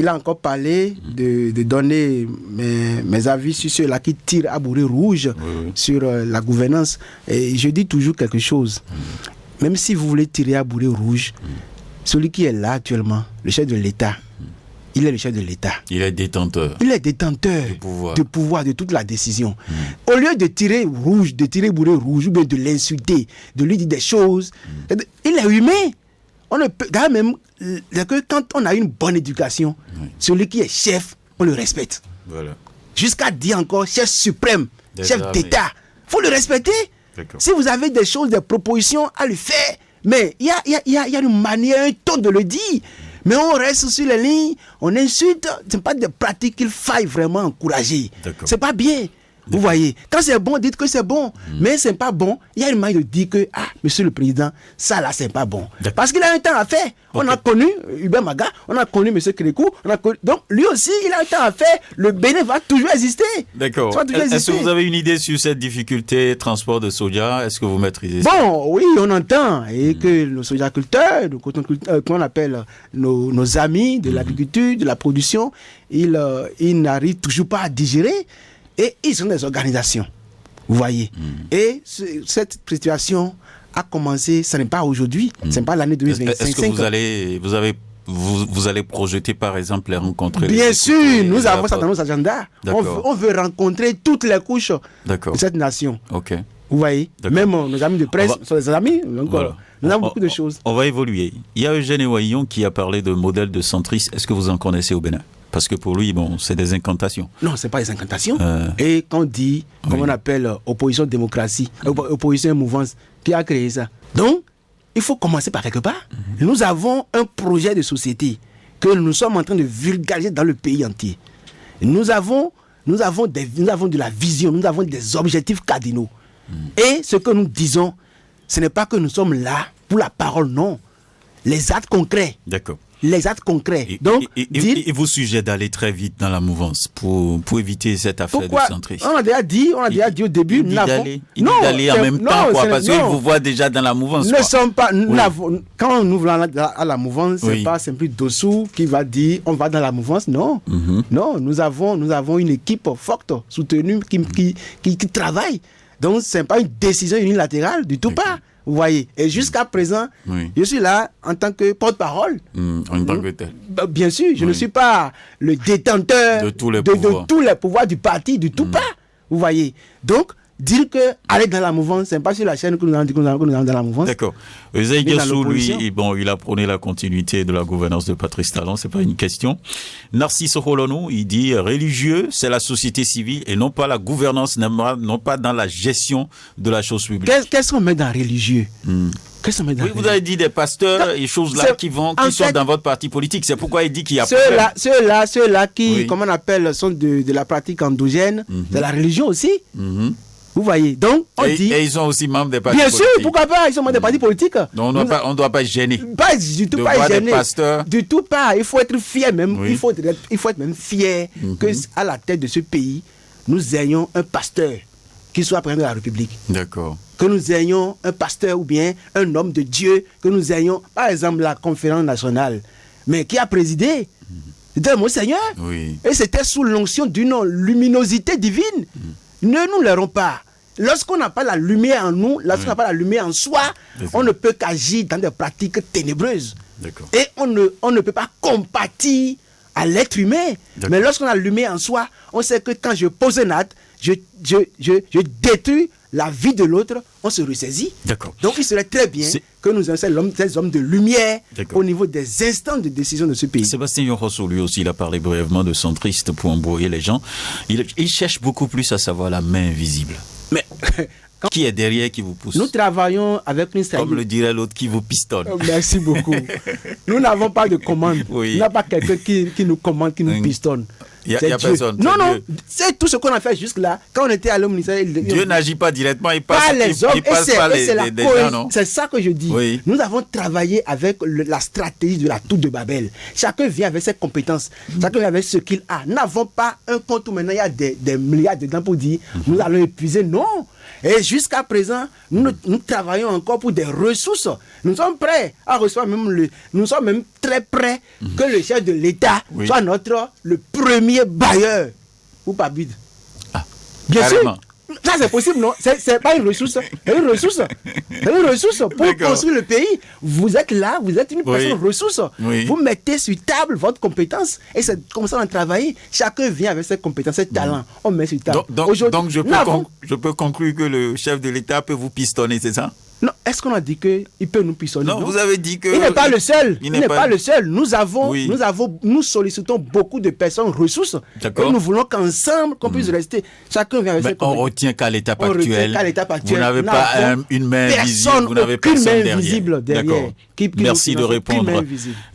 a encore parlé de donner mes avis sur ceux-là qui tirent à boulet rouge sur la gouvernance. Et je dis toujours quelque chose. Même si vous voulez tirer à boulet rouge, celui qui est là actuellement, le chef de l'État, il est le chef de l'État. Il est détenteur. Il est détenteur de pouvoir, de toute la décision. Au lieu de tirer boulet rouge, ou bien de l'insulter, de lui dire des choses, il est humain. On ne peut, même que quand on a une bonne éducation, celui qui est chef, on le respecte. Jusqu'à dire encore chef suprême, chef d'État. Il faut le respecter. Si vous avez des choses, des propositions à lui faire, mais il y a une manière, un ton de le dire. Mais on reste sur les lignes, on insulte. Ce n'est pas des pratiques qu'il faille vraiment encourager. C'est pas bien. Vous voyez, quand c'est bon, dites que c'est bon. Mais c'est pas bon, il y a une manière de dire que, monsieur le président, ça là, c'est pas bon. Parce qu'il a un temps à faire. On a connu Hubert Maga, on a connu monsieur Kérékou, donc lui aussi, il a un temps à faire. Le Bénin va toujours exister. D'accord. Est-ce que vous avez une idée sur cette difficulté transport de soja? Est-ce que vous maîtrisez ça? Bon, oui, on entend. Et que nos sojaculteurs, qu'on appelle nos amis de l'agriculture, de la production, ils n'arrivent toujours pas à digérer. Et ils sont des organisations. Vous voyez. Et cette situation a commencé, ce n'est pas aujourd'hui, ce n'est pas l'année 2025. Est-ce que vous allez projeter par exemple les rencontrer? Bien sûr, nous avons ça dans nos agendas. On veut rencontrer toutes les couches de cette nation. Ok. Vous voyez. Même nos amis de presse sont des amis. Donc voilà. Nous avons beaucoup de choses. On va évoluer. Il y a Eugène Ewaillon qui a parlé de modèle de centriste. Est-ce que vous en connaissez au Bénin? Parce que pour lui, c'est des incantations. Non, ce n'est pas des incantations. Et quand on dit, comme on appelle opposition démocratie, opposition mouvance, qui a créé ça? Donc, il faut commencer par quelque part. Nous avons un projet de société que nous sommes en train de vulgariser dans le pays entier. Nous avons de la vision, nous avons des objectifs cardinaux. Et ce que nous disons, ce n'est pas que nous sommes là pour la parole, non. Les actes concrets. D'accord. Les actes concrets. Et vous suggérez d'aller très vite dans la mouvance pour éviter cette affaire de centrisme. On a déjà dit au début. Il dit d'aller en même temps, parce qu'ils vous voient déjà dans la mouvance. Quand on ouvre à la mouvance, ce n'est pas simplement Dossou qui va dire on va dans la mouvance. Non. Non, nous avons une équipe forte, soutenue, qui travaille. Donc, ce n'est pas une décision unilatérale du tout pas. Vous voyez. Et jusqu'à présent, je suis là en tant que porte-parole. En tant que tel. Bien sûr, je ne suis pas le détenteur de tous les pouvoirs du parti, du tout pas. Vous voyez. Donc, dire que aller dans la mouvance, c'est pas sur la chaîne que nous allons dire que nous allons dans la mouvance. D'accord. Eusèbe Gassou, lui, il a prôné la continuité de la gouvernance de Patrice Talon, c'est pas une question. Narcisse Holonou, il dit religieux, c'est la société civile et non pas la gouvernance, non pas dans la gestion de la chose publique. Qu'est-ce qu'on met dans religieux? Vous avez dit des pasteurs et choses là qui sont dans votre parti politique. C'est pourquoi il dit qu'il y a ceux-là qui, comment on appelle, sont de la pratique endogène, de la religion aussi. Vous voyez, donc on dit... Et ils sont aussi membres des partis politiques. Bien sûr, pourquoi pas, ils sont membres des partis politiques. Donc on ne doit pas gêner. Pas du tout, pas gêner. Du tout pas, il faut être fier même. Il faut être même fier qu'à la tête de ce pays, nous ayons un pasteur qui soit président de la République. D'accord. Que nous ayons un pasteur ou bien un homme de Dieu, que nous ayons, par exemple, la conférence nationale, mais qui a présidé. C'était Monseigneur. Et c'était sous l'onction d'une luminosité divine. Ne nous l'aurons pas. Lorsqu'on n'a pas la lumière en nous, lorsqu'on n'a pas la lumière en soi, on ne peut qu'agir dans des pratiques ténébreuses. Et on ne peut pas compatir à l'être humain. Mais lorsqu'on a la lumière en soi, on sait que quand je pose un acte, je détruis la vie de l'autre, on se ressaisit. Donc il serait très bien que nous ayons ces hommes de lumière au niveau des instants de décision de ce pays. Sébastien Yorosso, lui aussi, il a parlé brièvement de centriste pour embrouiller les gens. Il cherche beaucoup plus à savoir la main invisible. Mais qui est derrière, qui vous pousse? Nous travaillons avec une stratégie. Comme le dirait l'autre, qui vous pistonne. Merci beaucoup. Nous n'avons pas de commande. Il n'y a pas quelqu'un qui nous commande, qui nous pistonne. Il n'y a personne. Non, c'est tout ce qu'on a fait jusque-là. Quand on était à l'homme ministère... Dieu n'agit pas directement, il passe, pas les hommes, il passe par les gens, non? C'est ça que je dis. Nous avons travaillé avec la stratégie de la tour de Babel. Chacun vient avec ses compétences. Chacun vient avec ce qu'il a. Nous n'avons pas un compte où maintenant il y a des milliards dedans pour dire nous allons épuiser. Non. Et jusqu'à présent, nous travaillons encore pour des ressources. Nous sommes prêts à recevoir nous sommes même très prêts que le chef de l'État soit le premier bailleur ou pas bide. Bien sûr. Ça c'est possible, non? C'est pas une ressource. C'est une ressource. C'est une ressource pour construire le pays. Vous êtes là, vous êtes une personne ressource. Vous mettez sur table votre compétence et c'est comme ça qu'on travaille. Chacun vient avec ses compétences, ses talents. On met sur table. Donc je peux conclure que le chef de l'État peut vous pistonner, c'est ça? Non, est-ce qu'on a dit qu'il peut nous pistonner? Non, vous avez dit que... Il n'est pas le seul. Il n'est pas le seul. Nous sollicitons beaucoup de personnes ressources. D'accord. Et nous voulons qu'ensemble, qu'on puisse rester. Chacun vient avec on retient qu'à l'étape actuelle. Vous n'avez pas une main visible. Vous n'avez personne derrière. visible derrière. D'accord. Merci de répondre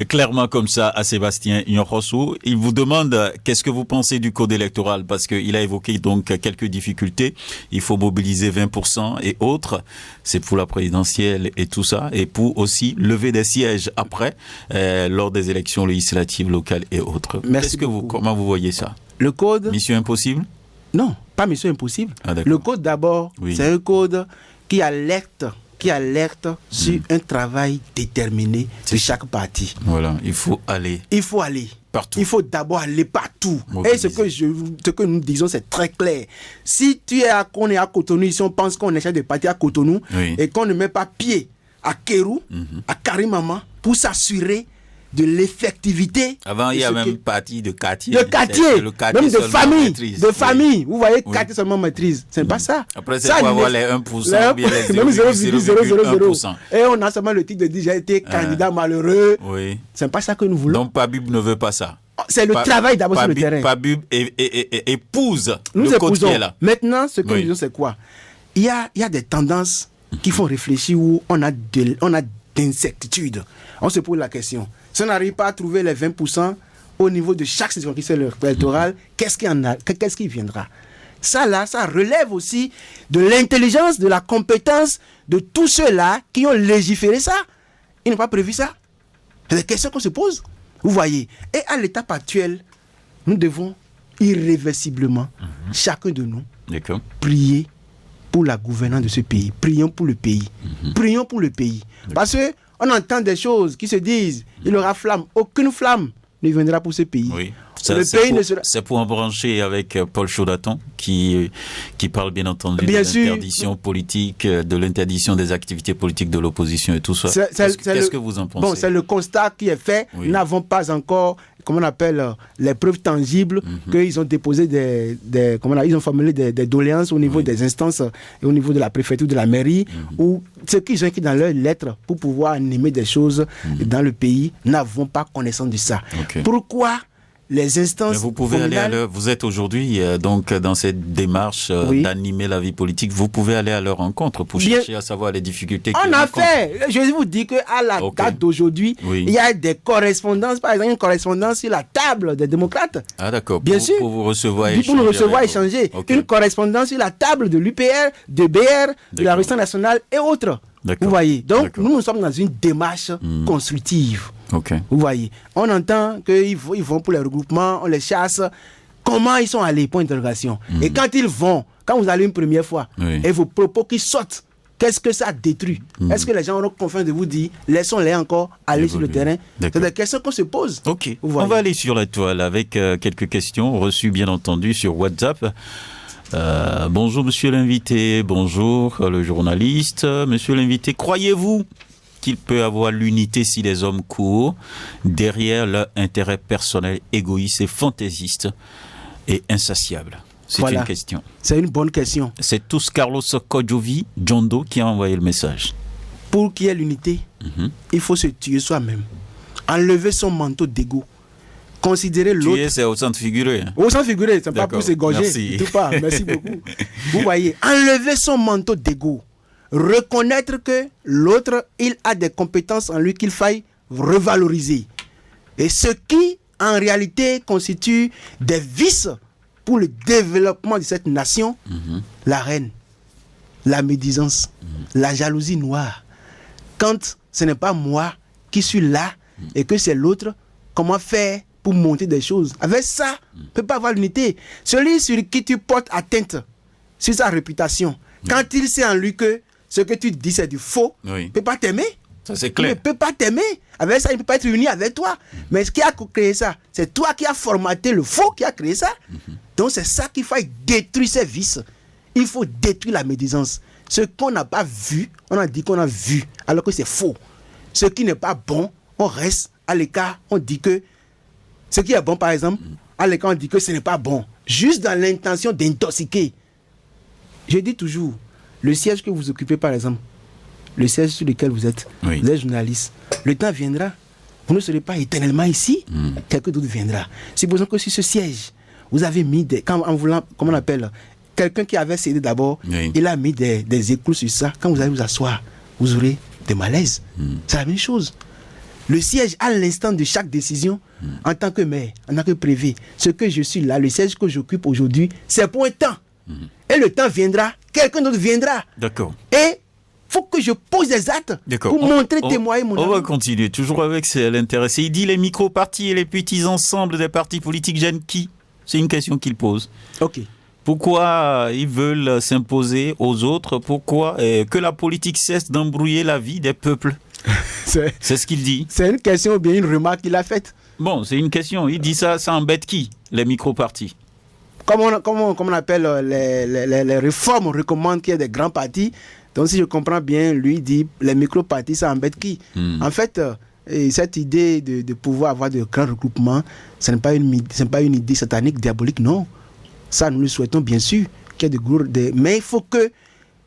clairement comme ça à Sébastien Ignorosou. Il vous demande qu'est-ce que vous pensez du code électoral, parce qu'il a évoqué donc quelques difficultés. Il faut mobiliser 20% et autres. C'est pour la présidentielle et tout ça, et pour aussi lever des sièges après lors des élections législatives, locales et autres. Comment vous voyez ça? Le code. Mission impossible? Non, pas mission impossible. Le code d'abord, c'est un code qui alerte sur un travail déterminé de chaque parti. Voilà, il faut aller. Partout. Il faut d'abord aller partout. Et ce que nous disons, c'est très clair. Si on est à Cotonou, ici on pense qu'on est chef de parti à Cotonou, et qu'on ne met pas pied à Kérou, à Karimama, pour s'assurer de l'effectivité. Avant, il y a même parti de quartier. De quartier, même de famille. Vous voyez, quartier seulement maîtrise. Ce n'est pas ça. Après, c'est pour avoir les 1%, bien les 0,001%. Et on a seulement le titre de dire j'ai été candidat malheureux. Oui. Ce n'est pas ça que nous voulons. Donc, Pabib ne veut pas ça. C'est le travail d'abord sur le terrain. Pabib épouse le code qui est là. Maintenant, ce que nous disons, c'est quoi? Il y a des tendances qui font réfléchir où on a d'incertitude. On se pose la question. Si on n'arrive pas à trouver les 20% au niveau de chaque circonscription électorale, qu'est-ce qui viendra? Ça relève aussi de l'intelligence, de la compétence de tous ceux-là qui ont légiféré ça. Ils n'ont pas prévu ça. C'est des questions qu'on se pose. Vous voyez. Et à l'étape actuelle, nous devons irréversiblement, chacun de nous, prier pour la gouvernance de ce pays. Prions pour le pays. Prions pour le pays. Parce que on entend des choses qui se disent, il y aura flamme. Aucune flamme ne viendra pour ce pays. Oui. C'est pour en brancher avec Paul Chaudaton qui parle bien entendu de l'interdiction politique, de l'interdiction des activités politiques de l'opposition et tout ça. Qu'est-ce que vous en pensez? Bon, c'est le constat qui est fait. Nous n'avons pas encore, comment on appelle, les preuves tangibles qu'ils ont déposé ils ont formulé des doléances au niveau des instances et au niveau de la préfecture, de la mairie, ou ce qu'ils ont écrit dans leurs lettres pour pouvoir animer des choses dans le pays, n'avons pas connaissance de ça. Pourquoi les instances... Mais vous pouvez aller à leur... Vous êtes aujourd'hui donc dans cette démarche d'animer la vie politique. Vous pouvez aller à leur rencontre pour chercher à savoir les difficultés qu'ils rencontrent. On a fait. Je vous dis qu'à la date d'aujourd'hui, il y a des correspondances. Par exemple, une correspondance sur la table des démocrates. Ah d'accord. Bien sûr. Pour vous recevoir et échanger. Pour nous recevoir et échanger. Une correspondance sur la table de l'UPR, de BR, de la Résistance nationale et autres. Vous voyez. Donc, nous sommes dans une démarche constructive. Vous voyez, on entend qu'ils vont pour les regroupements, on les chasse. Comment ils sont allés? Point d'interrogation. Et quand ils vont, quand vous allez une première fois, et vos propos qui sortent, qu'est-ce que ça détruit? Est-ce que les gens auront confiance de vous dire, laissons-les encore aller sur le terrain? C'est des questions qu'on se pose. On va aller sur la toile avec quelques questions reçues bien entendu sur WhatsApp. Bonjour monsieur l'invité, bonjour le journaliste. Monsieur l'invité, croyez-vous qu'il peut avoir l'unité si les hommes courent derrière leur intérêt personnel égoïste et fantaisiste et insatiable? C'est une question. C'est une bonne question. C'est tous Carlos Kodjovi Djondo qui a envoyé le message. Pour qu'il y ait l'unité, il faut se tuer soi-même. Enlever son manteau d'égo. Considérer l'autre. Tuer, c'est au sens figuré. Au sens figuré, c'est pas pour s'égorger. Merci. Tout pas. Merci beaucoup. Vous voyez, enlever son manteau d'égo. Reconnaître que l'autre, il a des compétences en lui qu'il faille revaloriser. Et ce qui, en réalité, constitue des vices pour le développement de cette nation, la haine, la médisance, la jalousie noire. Quand ce n'est pas moi qui suis là et que c'est l'autre, comment faire pour monter des choses? Avec ça, on ne peut pas avoir l'unité. Celui sur qui tu portes atteinte, sur sa réputation, quand il sait en lui que ce que tu dis c'est du faux, il ne peut pas t'aimer. Ça, c'est clair. Il ne peut pas t'aimer. Avec ça, il ne peut pas être uni avec toi. Mais ce qui a créé ça, c'est toi qui as formaté le faux qui a créé ça. Donc c'est ça qu'il faut détruire ces vices. Il faut détruire la médisance. Ce qu'on n'a pas vu, on a dit qu'on a vu, alors que c'est faux. Ce qui n'est pas bon, on reste à l'écart, on dit que ce qui est bon, par exemple, à l'écart, on dit que ce n'est pas bon. Juste dans l'intention d'intoxiquer. Je dis toujours, le siège que vous occupez, par exemple, le siège sur lequel vous êtes. Oui. Vous êtes journaliste. Le temps viendra. Vous ne serez pas éternellement ici. Quelqu'un d'autre viendra. Supposons que sur ce siège, vous avez mis comment on appelle, quelqu'un qui avait cédé d'abord, il a mis des écrous sur ça. Quand vous allez vous asseoir, vous aurez des malaises. C'est la même chose. Le siège, à l'instant de chaque décision, en tant que maire, en tant que préfet, ce que je suis là, le siège que j'occupe aujourd'hui, c'est pour un temps. Et le temps viendra, quelqu'un d'autre viendra. D'accord. Et il faut que je pose des actes pour montrer, témoigner mon avis. On va continuer, toujours avec l'intéressé. Il dit les micro-partis et les petits ensembles des partis politiques gênent qui? C'est une question qu'il pose. Ok. Pourquoi ils veulent s'imposer aux autres? Pourquoi que la politique cesse d'embrouiller la vie des peuples? C'est ce qu'il dit. C'est une question ou bien une remarque qu'il a faite? Bon, c'est une question. Il dit ça embête qui? Les micro-partis. Comme on appelle les réformes, on recommande qu'il y ait des grands partis. Donc si je comprends bien, lui dit les micro-partis, ça embête qui? En fait, cette idée de pouvoir avoir de grands regroupements, ce n'est pas une idée satanique, diabolique, non. Ça, nous le souhaitons bien sûr, qu'il y ait mais il faut que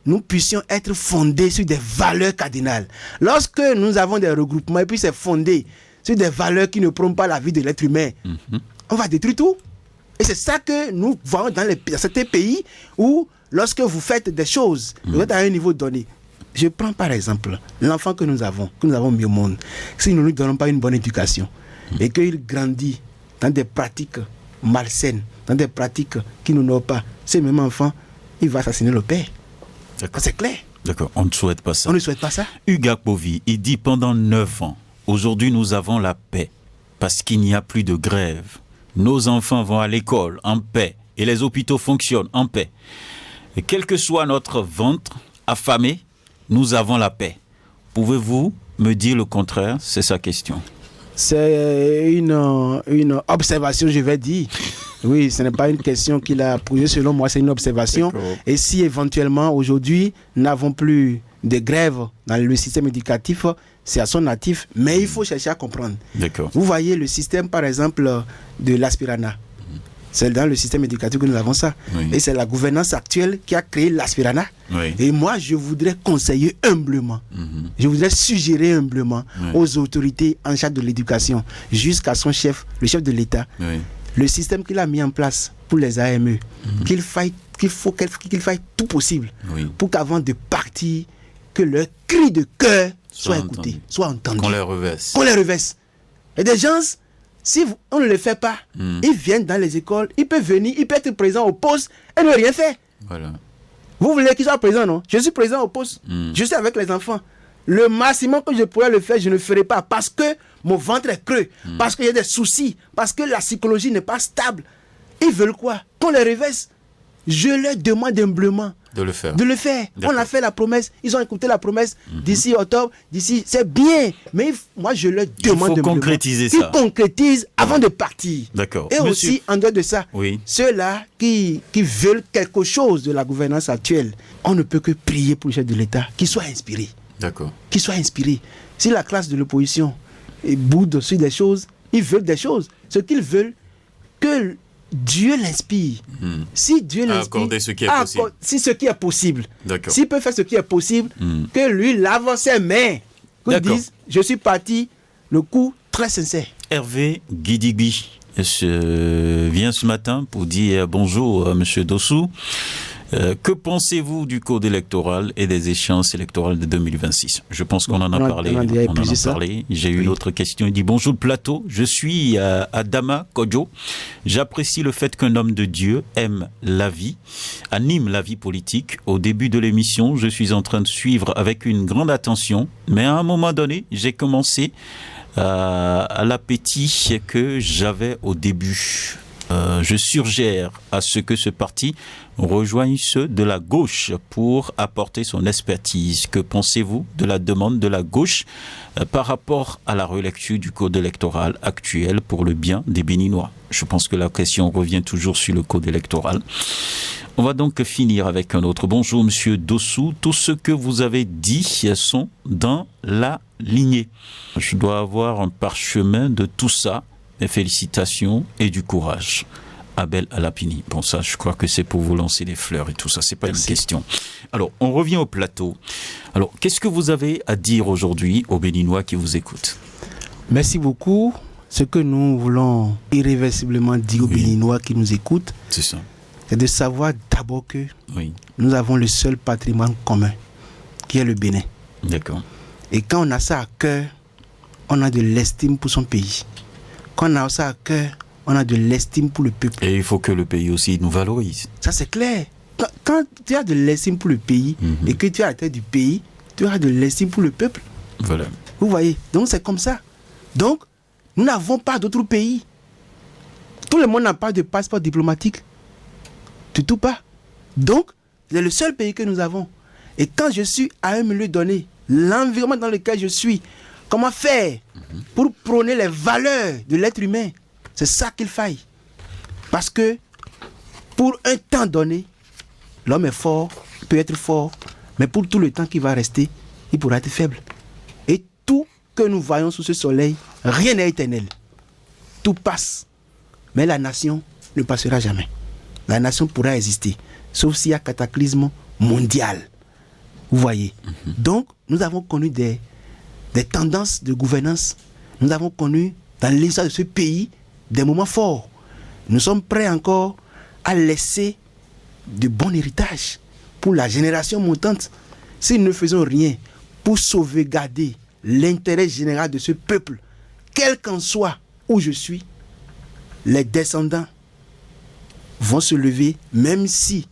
nous puissions être fondés sur des valeurs cardinales. Lorsque nous avons des regroupements et puis c'est fondé sur des valeurs qui ne prônent pas la vie de l'être humain, on va détruire tout. Et c'est ça que nous voyons dans certains pays où, lorsque vous faites des choses, vous êtes à un niveau donné. Je prends par exemple l'enfant que nous avons mis au monde. Si nous ne lui donnons pas une bonne éducation et qu'il grandit dans des pratiques malsaines, dans des pratiques qui nous n'ont pas, ce même enfant, il va assassiner le père. C'est clair. D'accord, on ne souhaite pas ça. On ne souhaite pas ça. Hugues Akpovi, il dit pendant 9 ans, aujourd'hui nous avons la paix parce qu'il n'y a plus de grève. Nos enfants vont à l'école en paix et les hôpitaux fonctionnent en paix. Et quel que soit notre ventre affamé, nous avons la paix. Pouvez-vous me dire le contraire? C'est sa question. C'est une observation, je vais dire. Oui, ce n'est pas une question qu'il a posée, selon moi, c'est une observation. D'accord. Et si éventuellement, aujourd'hui, nous n'avons plus de grève dans le système éducatif, c'est à son natif, mais il faut chercher à comprendre. D'accord. Vous voyez le système, par exemple, de l'aspirana. C'est dans le système éducatif que nous avons ça. Oui. Et c'est la gouvernance actuelle qui a créé l'aspirana. Oui. Et moi, je voudrais conseiller humblement, je voudrais suggérer humblement aux autorités en charge de l'éducation, jusqu'à son chef, le chef de l'État, le système qu'il a mis en place pour les AME, qu'il faille tout possible pour qu'avant de partir, que leur cri de cœur soit écouté, soit entendu. Qu'on les revesse. Qu'on les revesse. Et des gens, si on ne le fait pas, ils viennent dans les écoles, ils peuvent venir, ils peuvent être présents au poste et ne rien faire. Voilà. Vous voulez qu'ils soient présents, non? Je suis présent au poste. Je suis avec les enfants. Le maximum que je pourrais le faire, je ne le ferai pas parce que mon ventre est creux, parce qu'il y a des soucis, parce que la psychologie n'est pas stable. Ils veulent quoi? Qu'on les revesse. Je leur demande humblement de le faire. On a fait la promesse, ils ont écouté la promesse d'ici octobre, c'est bien, mais moi je leur demande de concrétiser ça. Ils concrétisent avant de partir. D'accord. Et aussi, en dehors de ça, ceux-là qui veulent quelque chose de la gouvernance actuelle, on ne peut que prier pour le chef de l'État, qu'il soit inspiré. D'accord. Qu'il soit inspiré. Si la classe de l'opposition boude sur des choses, ils veulent des choses. Ce qu'ils veulent, que Dieu l'inspire. Si Dieu l'inspire, accorder ce qui est possible. Si ce qui est possible. D'accord. S'il peut faire ce qui est possible, que lui lave ses mains. Qu'il dise, je suis parti, le coup très sincère. Hervé Guidigui vient ce matin pour dire bonjour à M. Dossou. Que pensez-vous du code électoral et des échéances électorales de 2026? Je pense qu'on en a parlé. J'ai eu une autre question. Il dit bonjour le plateau. Je suis Adama Kodjo. J'apprécie le fait qu'un homme de Dieu aime la vie, anime la vie politique. Au début de l'émission, je suis en train de suivre avec une grande attention. Mais à un moment donné, j'ai commencé à l'appétit que j'avais au début. Je suggère à ce que ce parti rejoigne ceux de la gauche pour apporter son expertise. Que pensez-vous de la demande de la gauche par rapport à la relecture du code électoral actuel pour le bien des Béninois? Je pense que la question revient toujours sur le code électoral. On va donc finir avec un autre. Bonjour Monsieur Dossou, tout ce que vous avez dit sont dans la lignée. Je dois avoir un parchemin de tout ça. Mes félicitations et du courage. Abel Alapini. Bon, ça, je crois que c'est pour vous lancer des fleurs et tout ça, c'est pas une question. Alors, on revient au plateau. Alors, qu'est-ce que vous avez à dire aujourd'hui aux Béninois qui vous écoutent? Merci beaucoup. Ce que nous voulons irréversiblement dire aux Béninois qui nous écoutent, c'est de savoir d'abord que nous avons le seul patrimoine commun, qui est le Bénin. D'accord. Et quand on a ça à cœur, on a de l'estime pour son pays. Quand on a ça à cœur, on a de l'estime pour le peuple. Et il faut que le pays aussi nous valorise. Ça, c'est clair. Quand tu as de l'estime pour le pays et que tu es à la tête du pays, tu as de l'estime pour le peuple. Voilà. Vous voyez? Donc, c'est comme ça. Donc, nous n'avons pas d'autres pays. Tout le monde n'a pas de passeport diplomatique. Du tout pas. Donc, c'est le seul pays que nous avons. Et quand je suis à un milieu donné, l'environnement dans lequel je suis, comment faire pour prôner les valeurs de l'être humain? C'est ça qu'il faille. Parce que pour un temps donné, l'homme est fort, peut être fort, mais pour tout le temps qui va rester, il pourra être faible. Et tout que nous voyons sous ce soleil, rien n'est éternel. Tout passe. Mais la nation ne passera jamais. La nation pourra exister, sauf s'il y a cataclysme mondial. Vous voyez. Donc, nous avons connu des tendances de gouvernance. Nous avons connu dans l'histoire de ce pays des moments forts. Nous sommes prêts encore à laisser de bons héritages pour la génération montante. Si nous ne faisons rien pour sauvegarder l'intérêt général de ce peuple, quel qu'en soit où je suis, les descendants vont se lever, même si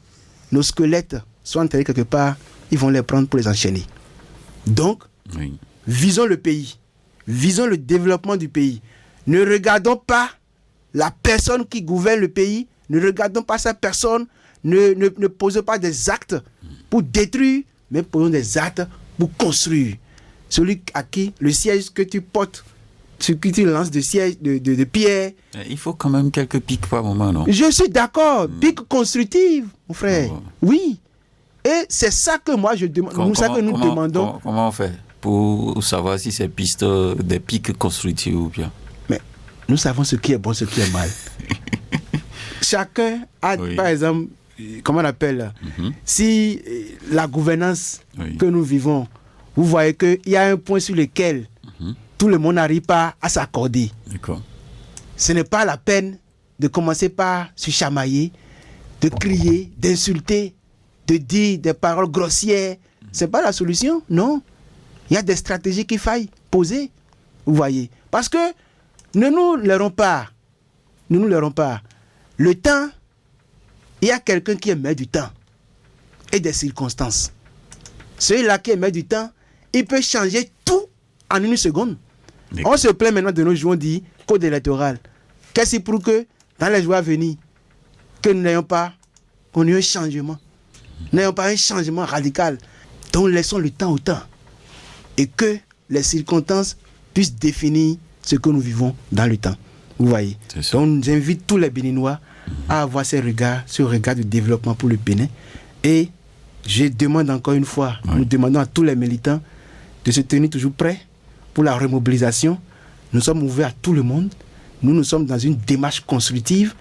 nos squelettes sont enterrés quelque part, ils vont les prendre pour les enchaîner. Donc, visons le pays, visons le développement du pays. Ne regardons pas la personne qui gouverne le pays, ne regardons pas sa personne, ne posons pas des actes pour détruire, mais posons des actes pour construire. Celui à qui le siège que tu portes, ce qui tu lances de siège de pierre. Il faut quand même quelques piques par moment, non? Je suis d'accord, piques constructives, mon frère. Oui. Et c'est ça que moi je demande. Nous demandons. Comment on fait pour savoir si c'est des piques constructives ou bien? Mais nous savons ce qui est bon, ce qui est mal. Chacun a, par exemple, comment on appelle, si la gouvernance que nous vivons, vous voyez qu'il y a un point sur lequel tout le monde n'arrive pas à s'accorder. D'accord. Ce n'est pas la peine de commencer par se chamailler, de crier, d'insulter, de dire des paroles grossières. Ce n'est pas la solution, non. Il y a des stratégies qu'il faille poser, vous voyez. Parce que ne nous leurrons pas. Ne nous leurrons pas. Le temps, il y a quelqu'un qui est maître du temps et des circonstances. Celui-là qui est maître du temps, il peut changer tout en une seconde. On se plaint maintenant de nos jours, on dit code électoral. Qu'est-ce qui prouve que dans les jours à venir, que nous n'ayons pas un changement, n'ayons pas un changement radical. Donc laissons le temps au temps et que les circonstances puissent définir ce que nous vivons dans le temps. Vous voyez. Donc j'invite tous les Béninois à avoir ce regard de développement pour le Bénin. Et je demande encore une fois, nous demandons à tous les militants de se tenir toujours prêts pour la remobilisation. Nous sommes ouverts à tout le monde. Nous sommes dans une démarche constructive,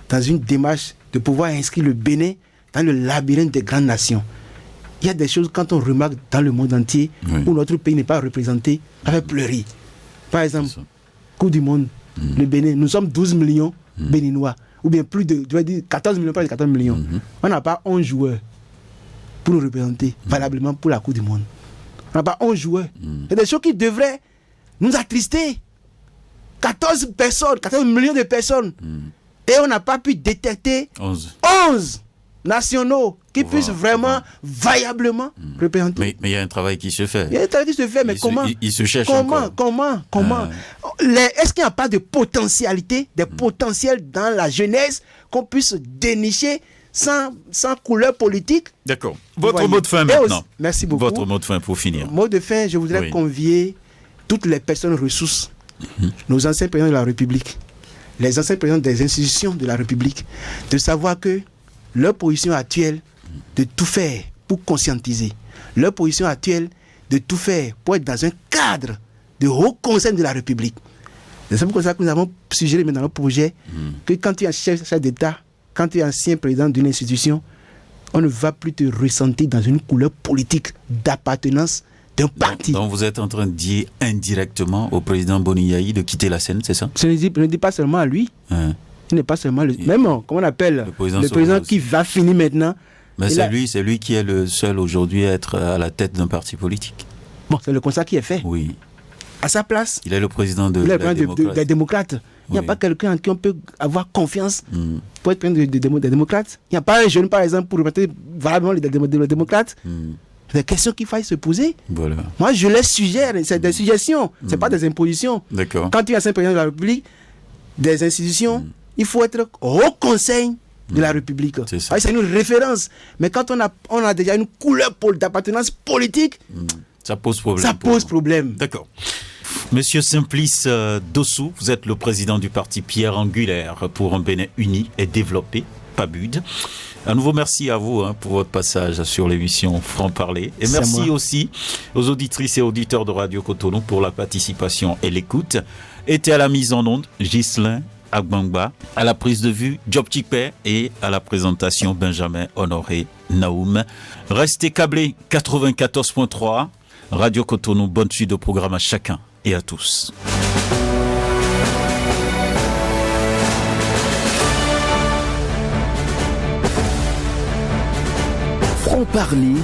dans une démarche de pouvoir inscrire le Bénin dans le labyrinthe des grandes nations. Il y a des choses, quand on remarque dans le monde entier, où notre pays n'est pas représenté, ça fait pleurer. Par exemple, Coupe du Monde, le Bénin, nous sommes 12 millions béninois, ou bien plus de, je vais dire 14 millions, pas de 14 millions. On n'a pas 11 joueurs pour nous représenter valablement pour la Coupe du Monde. On n'a pas 11 joueurs. C'est des choses qui devraient nous attrister. 14 millions de personnes. Et on n'a pas pu détecter 11 nationaux qui puissent vraiment, vaillamment représenter. Mais il y a un travail qui se fait. Il y a un travail qui se fait, mais comment? Il se cherche Comment Est-ce qu'il n'y a pas de potentialité, des potentiels dans la jeunesse qu'on puisse dénicher sans couleur politique? D'accord. Votre mot de fin maintenant. Merci beaucoup. Votre mot de fin pour finir. Mot de fin, je voudrais convier toutes les personnes ressources, nos anciens présidents de la République, les anciens présidents des institutions de la République, de savoir que leur position actuelle, de tout faire pour conscientiser, leur position actuelle, de tout faire pour être dans un cadre de haut conseil de la République. C'est pour ça que nous avons suggéré dans notre projet que quand tu es un chef d'État, quand tu es ancien président d'une institution, on ne va plus te ressentir dans une couleur politique d'appartenance d'un parti. Donc vous êtes en train de dire indirectement au président Boni Yayi de quitter la scène, c'est ça? Je ne dis pas seulement à lui. Il n'est pas seulement même, comment on appelle, le président qui va finir maintenant. Mais c'est lui qui est le seul aujourd'hui à être à la tête d'un parti politique. Bon, c'est le constat qui est fait. Oui. À sa place. Il est le président des démocrates. Il n'y a pas quelqu'un en qui on peut avoir confiance pour être président des démocrates. Il n'y a pas un jeune, par exemple, pour représenter vraiment les démocrates. C'est des questions qu'il faille se poser. Voilà. Moi, je les suggère. C'est des suggestions. Ce n'est pas des impositions. D'accord. Quand tu es ancien président de la République, des institutions, il faut être au conseil de la République. C'est une référence. Mais quand on a déjà une couleur d'appartenance politique, ça pose problème. Ça pose problème. D'accord. Monsieur Simplice Dossou, vous êtes le président du parti Pierre Angulaire pour un Bénin uni et développé, PABUD. À nouveau, merci à vous pour votre passage sur l'émission Franc-Parler. Et merci aussi aux auditrices et auditeurs de Radio Cotonou pour la participation et l'écoute. Était à la mise en onde Ghislain Agbangba, à la prise de vue Job Chikpe et à la présentation Benjamin Honoré Naoum. Restez câblés 94.3 Radio Cotonou. Bonne suite de programme à chacun et à tous. Franc-Parler